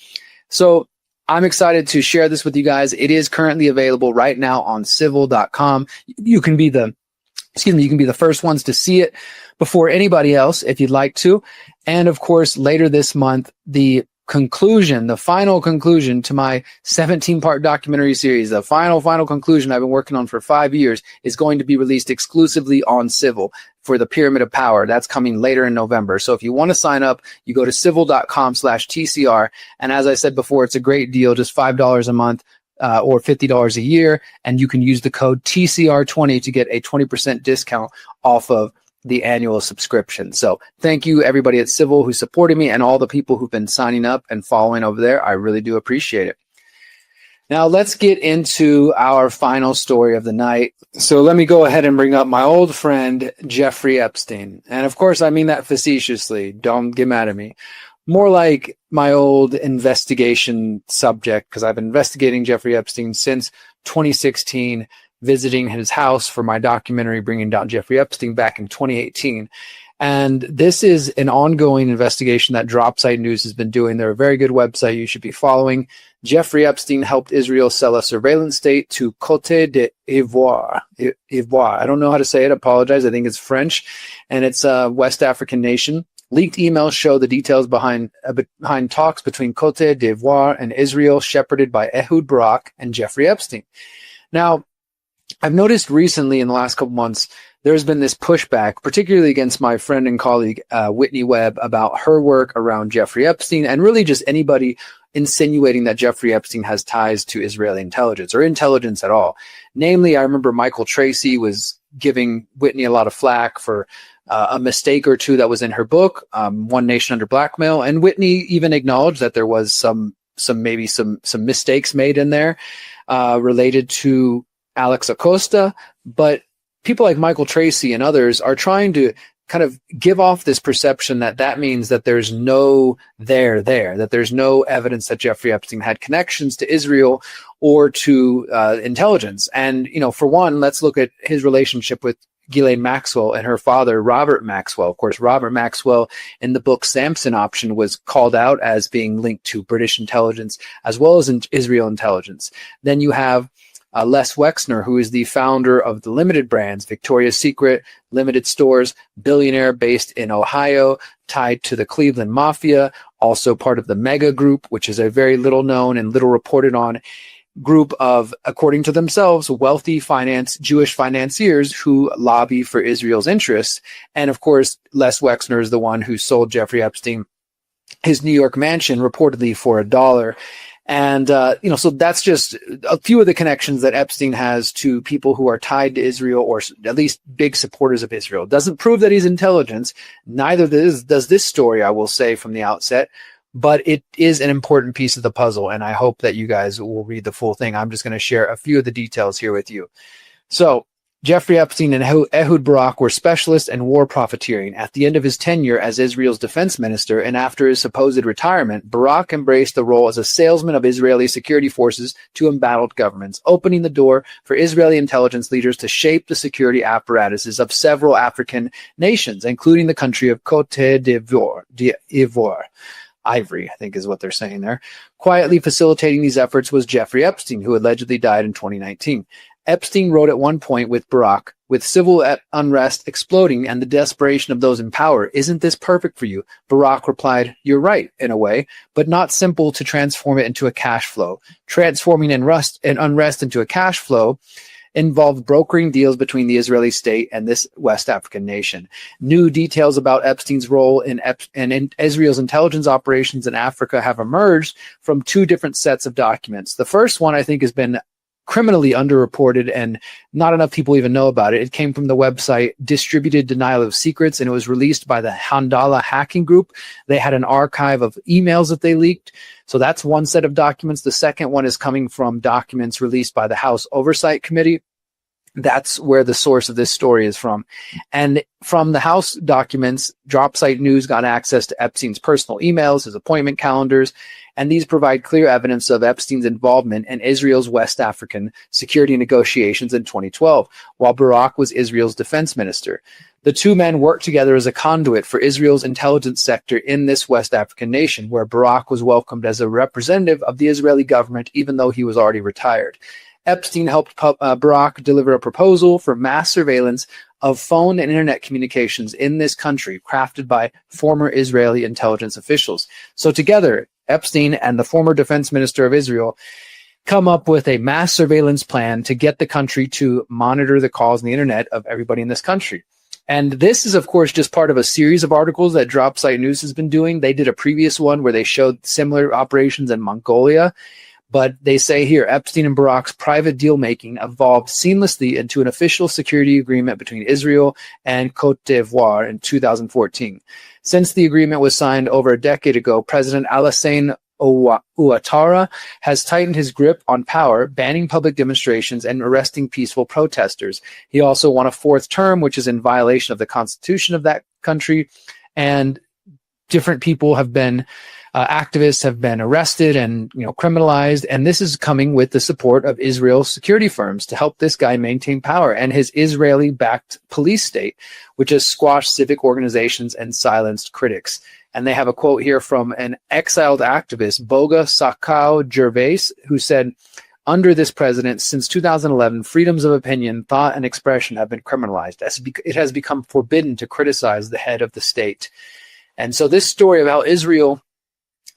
So I'm excited to share this with you guys. It is currently available right now on civil.com. You can be the first ones to see it before anybody else if you'd like to. And of course, later this month, the final conclusion to my 17-part documentary series, the final conclusion I've been working on for 5 years, is going to be released exclusively on Civil for the Pyramid of Power. That's coming later in November. So if you want to sign up, you go to civil.com/TCR. And as I said before, it's a great deal, just $5 a month. Or $50 a year, and you can use the code TCR20 to get a 20% discount off of the annual subscription. So thank you everybody at Civil who supported me and all the people who've been signing up and following over there. I really do appreciate it. Now let's get into our final story of the night. So let me go ahead and bring up my old friend, Jeffrey Epstein. And of course, I mean that facetiously. Don't get mad at me. More like my old investigation subject, because I've been investigating Jeffrey Epstein since 2016, visiting his house for my documentary, Bringing Down Jeffrey Epstein, back in 2018. And this is an ongoing investigation that Dropsite News has been doing. They're a very good website you should be following. Jeffrey Epstein helped Israel sell a surveillance state to Côte d'Ivoire. I don't know how to say it. I apologize. I think it's French. And it's a West African nation. Leaked emails show the details behind talks between Côte d'Ivoire and Israel, shepherded by Ehud Barak and Jeffrey Epstein. Now, I've noticed recently in the last couple months, there's been this pushback, particularly against my friend and colleague, Whitney Webb, about her work around Jeffrey Epstein, and really just anybody insinuating that Jeffrey Epstein has ties to Israeli intelligence or intelligence at all. Namely, I remember Michael Tracy was giving Whitney a lot of flack for a mistake or two that was in her book, One Nation Under Blackmail, and Whitney even acknowledged that there was some mistakes made in there related to Alex Acosta, but people like Michael Tracy and others are trying to kind of give off this perception that means that there's no that there's no evidence that Jeffrey Epstein had connections to Israel or to intelligence. And, for one, let's look at his relationship with Ghislaine Maxwell and her father, Robert Maxwell. Of course, Robert Maxwell in the book Samson Option was called out as being linked to British intelligence as well as Israel intelligence. Then you have Les Wexner, who is the founder of the Limited Brands, Victoria's Secret, Limited Stores, billionaire based in Ohio, tied to the Cleveland Mafia, also part of the Mega Group, which is a very little known and little reported on group of, according to themselves, wealthy Jewish financiers who lobby for Israel's interests. And of course, Les Wexner is the one who sold Jeffrey Epstein his New York mansion reportedly for $1. And, so that's just a few of the connections that Epstein has to people who are tied to Israel or at least big supporters of Israel. Doesn't prove that he's intelligence. Neither does this story, I will say from the outset, but it is an important piece of the puzzle. And I hope that you guys will read the full thing. I'm just going to share a few of the details here with you. So Jeffrey Epstein and Ehud Barak were specialists in war profiteering. At the end of his tenure as Israel's defense minister and after his supposed retirement, Barak embraced the role as a salesman of Israeli security forces to embattled governments, opening the door for Israeli intelligence leaders to shape the security apparatuses of several African nations, including the country of Côte d'Ivoire. Ivory, I think is what they're saying there. Quietly facilitating these efforts was Jeffrey Epstein, who allegedly died in 2019. Epstein wrote at one point with Barak, with civil unrest exploding and the desperation of those in power, "Isn't this perfect for you?" Barak replied, "You're right, in a way, but not simple to transform it into a cash flow. Transforming unrest into a cash flow involved brokering deals between the Israeli state and this West African nation. New details about Epstein's role in Israel's intelligence operations in Africa have emerged from two different sets of documents. The first one, I think, has been criminally underreported and not enough people even know about it. It came from the website Distributed Denial of Secrets, and it was released by the Handala hacking group. They had an archive of emails that they leaked. So that's one set of documents. The second one is coming from documents released by the House Oversight Committee. That's where the source of this story is from. And from the House documents, Dropsite News got access to Epstein's personal emails, his appointment calendars, and these provide clear evidence of Epstein's involvement in Israel's West African security negotiations in 2012, while Barak was Israel's defense minister. The two men worked together as a conduit for Israel's intelligence sector in this West African nation, where Barak was welcomed as a representative of the Israeli government, even though he was already retired. Epstein helped Barak deliver a proposal for mass surveillance of phone and internet communications in this country, crafted by former Israeli intelligence officials. So together, Epstein and the former defense minister of Israel come up with a mass surveillance plan to get the country to monitor the calls on the internet of everybody in this country. And this is, of course, just part of a series of articles that Dropsite News has been doing. They did a previous one where they showed similar operations in Mongolia. But they say here, Epstein and Barak's private deal-making evolved seamlessly into an official security agreement between Israel and Côte d'Ivoire in 2014. Since the agreement was signed over a decade ago, President Alassane Ouattara has tightened his grip on power, banning public demonstrations and arresting peaceful protesters. He also won a fourth term, which is in violation of the constitution of that country. And different people have been activists have been arrested and criminalized, and this is coming with the support of Israel's security firms to help this guy maintain power, and his Israeli-backed police state, which has squashed civic organizations and silenced critics. And they have a quote here from an exiled activist, Boga Sakau Gervais, who said, "Under this president, since 2011, freedoms of opinion, thought, and expression have been criminalized. It has become forbidden to criticize the head of the state." And so this story of how Israel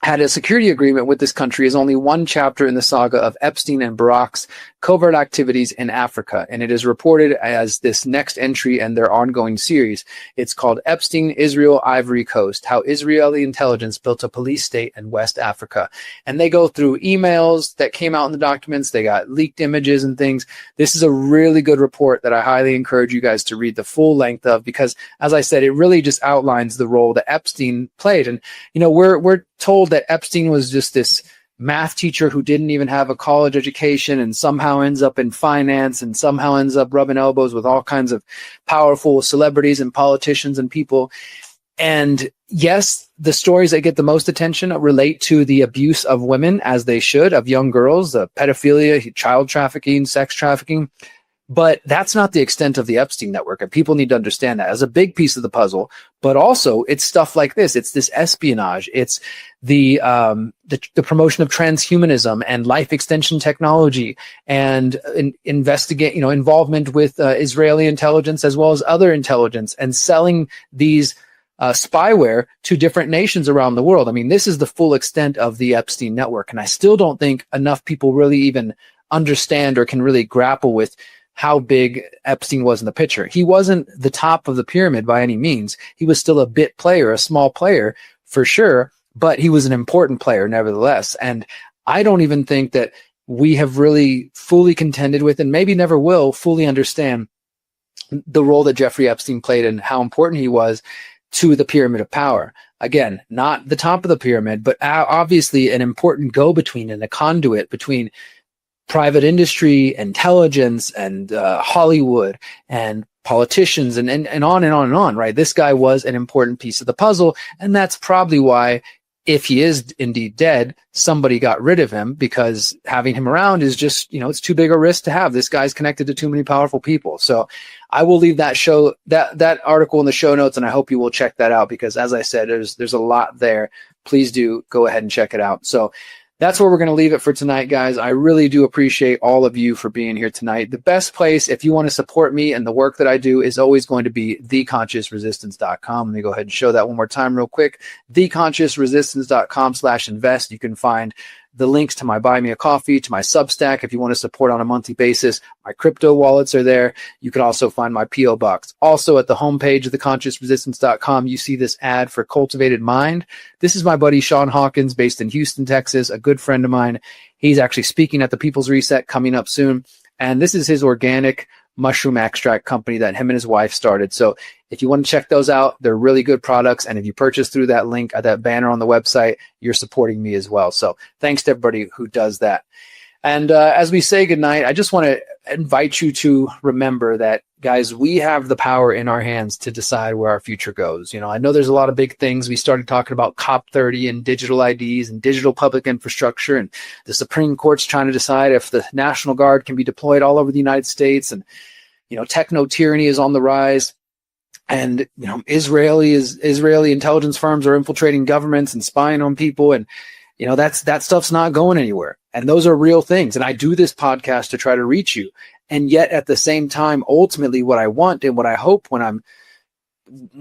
had a security agreement with this country is only one chapter in the saga of Epstein and Barak's covert activities in Africa, and it is reported as this next entry in their ongoing series. It's called Epstein, Israel, Ivory Coast, How Israeli Intelligence Built a Police State in West Africa. And they go through emails that came out in the documents. They got leaked images and things. This is a really good report that I highly encourage you guys to read the full length of, because, as I said, it really just outlines the role that Epstein played. And, we're told that Epstein was just this math teacher who didn't even have a college education and somehow ends up in finance and somehow ends up rubbing elbows with all kinds of powerful celebrities and politicians and people. And yes, the stories that get the most attention relate to the abuse of women, as they should, of young girls, the pedophilia, child trafficking, sex trafficking. But that's not the extent of the Epstein network, and people need to understand that as a big piece of the puzzle. But also, it's stuff like this. It's this espionage. It's the promotion of transhumanism and life extension technology, and involvement with Israeli intelligence as well as other intelligence, and selling these spyware to different nations around the world. I mean, this is the full extent of the Epstein network, and I still don't think enough people really even understand or can really grapple with how big Epstein was in the picture. He wasn't the top of the pyramid by any means. He was still a bit player, a small player for sure, but he was an important player nevertheless. And I don't even think that we have really fully contended with, and maybe never will fully understand, the role that Jeffrey Epstein played and how important he was to the pyramid of power. Again, not the top of the pyramid, but obviously an important go-between and a conduit between private industry, intelligence, and Hollywood, and politicians, and on and on and on, right? This guy was an important piece of the puzzle, and that's probably why, if he is indeed dead, somebody got rid of him, because having him around is just, it's too big a risk to have. This guy's connected to too many powerful people. So I will leave that article in the show notes, and I hope you will check that out, because, as I said, there's a lot there. Please do go ahead and check it out. So that's where we're going to leave it for tonight, guys. I really do appreciate all of you for being here tonight. The best place, if you want to support me and the work that I do, is always going to be theconsciousresistance.com. Let me go ahead and show that one more time real quick. theconsciousresistance.com/invest. You can find the links to my Buy Me a Coffee, to my Substack if you want to support on a monthly basis. My crypto wallets are there. You can also find my P.O. Box. Also, at the homepage of theconsciousresistance.com, you see this ad for Cultivated Mind. This is my buddy Sean Hawkins, based in Houston, Texas, a good friend of mine. He's actually speaking at the People's Reset coming up soon. And this is his organic mushroom extract company that him and his wife started. So if you want to check those out, they're really good products. And if you purchase through that link at that banner on the website, you're supporting me as well. So thanks to everybody who does that. And as we say goodnight, I just want to invite you to remember that, guys, we have the power in our hands to decide where our future goes. I know there's a lot of big things. We started talking about COP30 and digital IDs and digital public infrastructure, and the Supreme Court's trying to decide if the National Guard can be deployed all over the United States. And, techno tyranny is on the rise. And, Israeli intelligence firms are infiltrating governments and spying on people. And, that stuff's not going anywhere. And those are real things. And I do this podcast to try to reach you. And yet at the same time, ultimately what I want and what I hope when I'm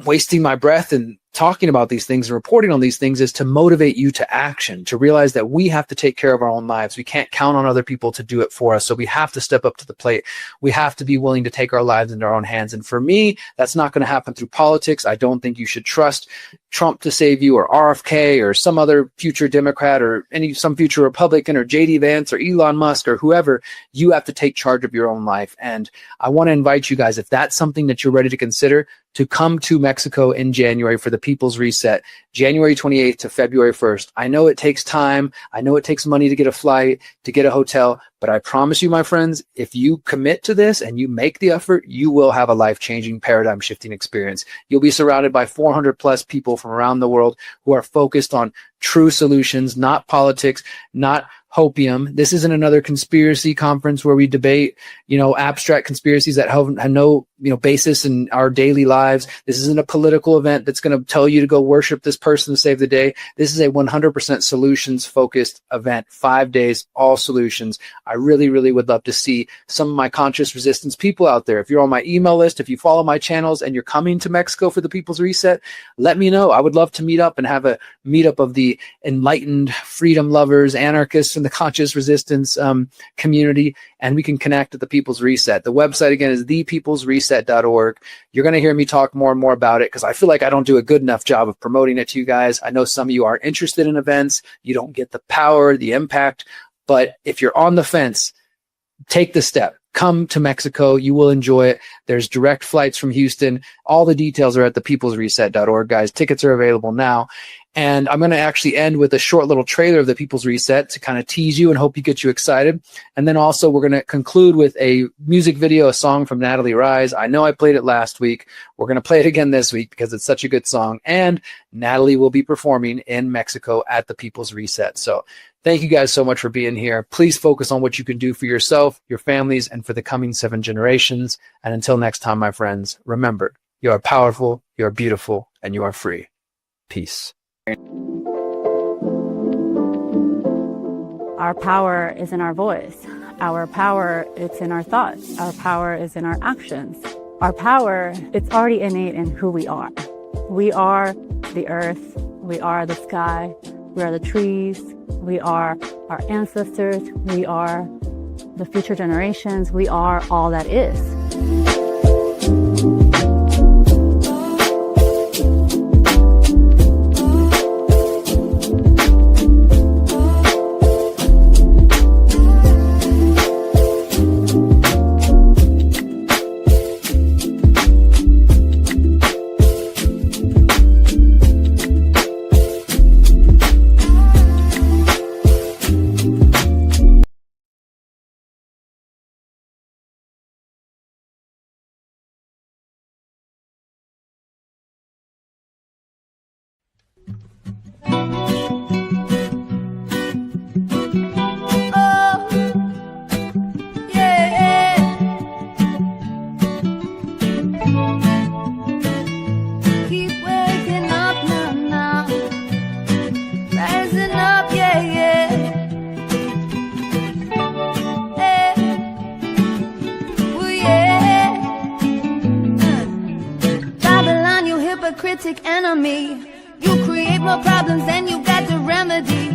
wasting my breath and talking about these things and reporting on these things is to motivate you to action, to realize that we have to take care of our own lives. We can't count on other people to do it for us. So we have to step up to the plate. We have to be willing to take our lives into our own hands. And for me, that's not going to happen through politics. I don't think you should trust Trump to save you, or RFK, or some other future Democrat, or some future Republican, or JD Vance, or Elon Musk, or whoever. You have to take charge of your own life. And I want to invite you guys, if that's something that you're ready to consider, to come to Mexico in January for the People's Reset, January 28th to February 1st. I know it takes time. I know it takes money to get a flight, to get a hotel, but I promise you, my friends, if you commit to this and you make the effort, you will have a life-changing, paradigm-shifting experience. You'll be surrounded by 400 plus people from around the world who are focused on true solutions, not politics, not hopium. This isn't another conspiracy conference where we debate, abstract conspiracies that have no, basis in our daily lives. This isn't a political event that's going to tell you to go worship this person to save the day. This is a 100% solutions focused event, 5 days, all solutions. I really, really would love to see some of my conscious resistance people out there. If you're on my email list, if you follow my channels and you're coming to Mexico for the People's Reset, let me know. I would love to meet up and have a meetup of the enlightened freedom lovers, anarchists, and the conscious resistance community, and we can connect at the People's Reset. The website, again, is thepeoplesreset.org. You're going to hear me talk more and more about it because I feel like I don't do a good enough job of promoting it to you guys. I know some of you aren't interested in events. You don't get the power, the impact. But if you're on the fence, take the step. Come to Mexico. You will enjoy it. There's direct flights from Houston. All the details are at thepeoplesreset.org, guys. Tickets are available now. And I'm going to actually end with a short little trailer of the People's Reset to kind of tease you and hope you get you excited. And then also we're going to conclude with a music video, a song from Nattali Rize. I know I played it last week. We're going to play it again this week because it's such a good song. And Nattali will be performing in Mexico at the People's Reset. So thank you guys so much for being here. Please focus on what you can do for yourself, your families, and for the coming 7 generations. And until next time, my friends, remember, you are powerful, you are beautiful, and you are free. Peace. Our power is in our voice. Our power is in our thoughts. Our power is in our actions. Our power, it's already innate in who we are. We are the earth. We are the sky. We are the trees. We are our ancestors. We are the future generations. We are all that is. Critic enemy, you create more problems than you got the remedy.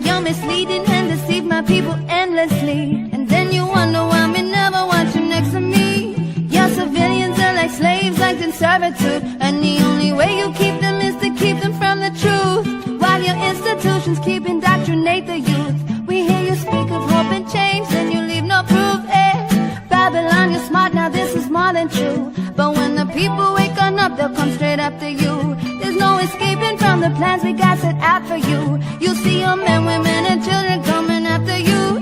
You're misleading and deceive my people endlessly, and then you wonder why me never want you next to me. Your civilians are like slaves, like in servitude, and the only way you keep them is to keep them from the truth, while your institutions keep indoctrinate the youth. We hear you speak of hope and change, then you leave no proof. Babylon, you're smart, now this is more than true. But when the people wake on up, they'll come straight after you. There's no escaping from the plans we got set out for you. You'll see your men, women, and children coming after you.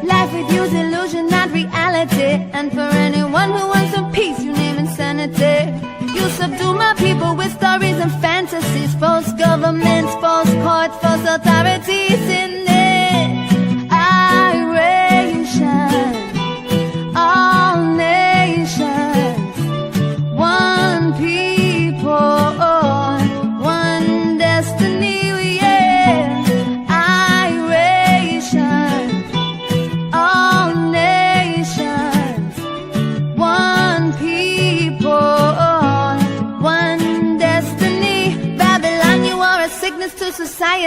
Life with you's illusion, not reality. And for anyone who wants some peace, you name insanity. You subdue my people with stories and fantasies, false governments, false courts, false authorities. In this iration, all nations, one people, one destiny, yeah. Iration, all nations, one people, one destiny.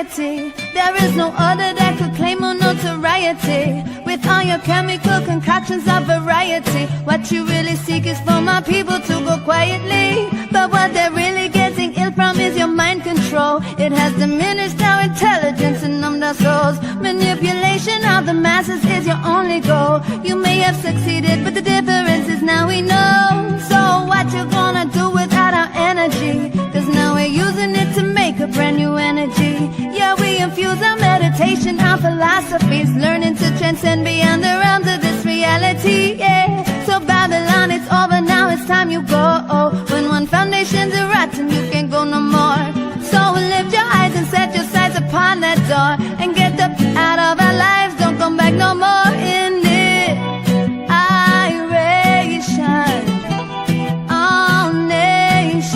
variety. There is no other that could claim more notoriety. With all your chemical concoctions of variety, what you really seek is for my people to go quietly. But what they're really getting ill from is your mind control. It has diminished our intelligence and numbed our souls. Manipulation of the masses is your only goal. You may have succeeded, but the difference is now we know. So what you gonna do without our energy? Cause now we're using it to make a brand new energy. Yeah, we infuse our meditation, our philosophies, learning to transcend beyond the realms of this reality. Yeah, so Babylon, it's over now, it's time you go. When one foundation's rotten, you can't go no more. So lift your eyes and set your sights upon that door, and get the out of our lives, don't come back no more. In it, I shine. All nations,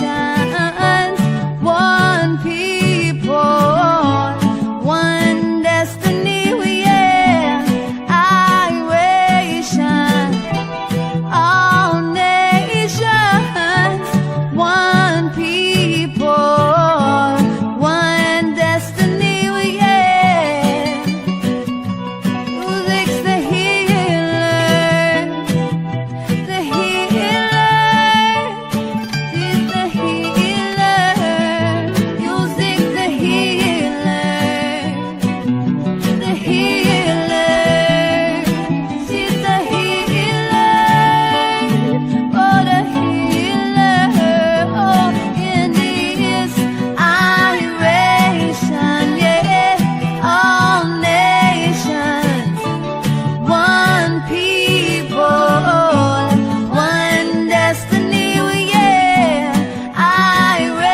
one people, one destiny. Yeah, I shine. All nations, one people, one destiny. Yeah, music's the healer, the healer. She's the healer. Music, the healer, the healer. She's the healer. Oh, the healer. Oh, in this iration, yeah. All nations, one people, one destiny. Yeah, iration.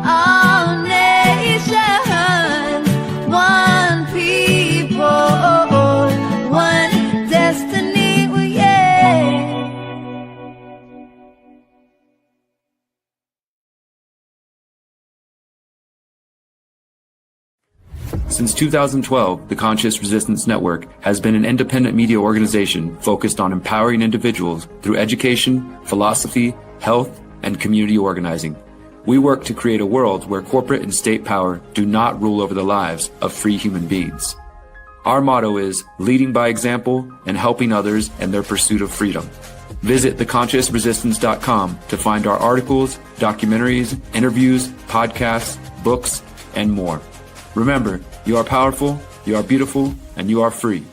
All nations, one people, one destiny. Yeah. Since 2012, the Conscious Resistance Network has been an independent media organization focused on empowering individuals through education, philosophy, health, and community organizing. We work to create a world where corporate and state power do not rule over the lives of free human beings. Our motto is leading by example and helping others in their pursuit of freedom. Visit theconsciousresistance.com to find our articles, documentaries, interviews, podcasts, books, and more. Remember, you are powerful, you are beautiful, and you are free.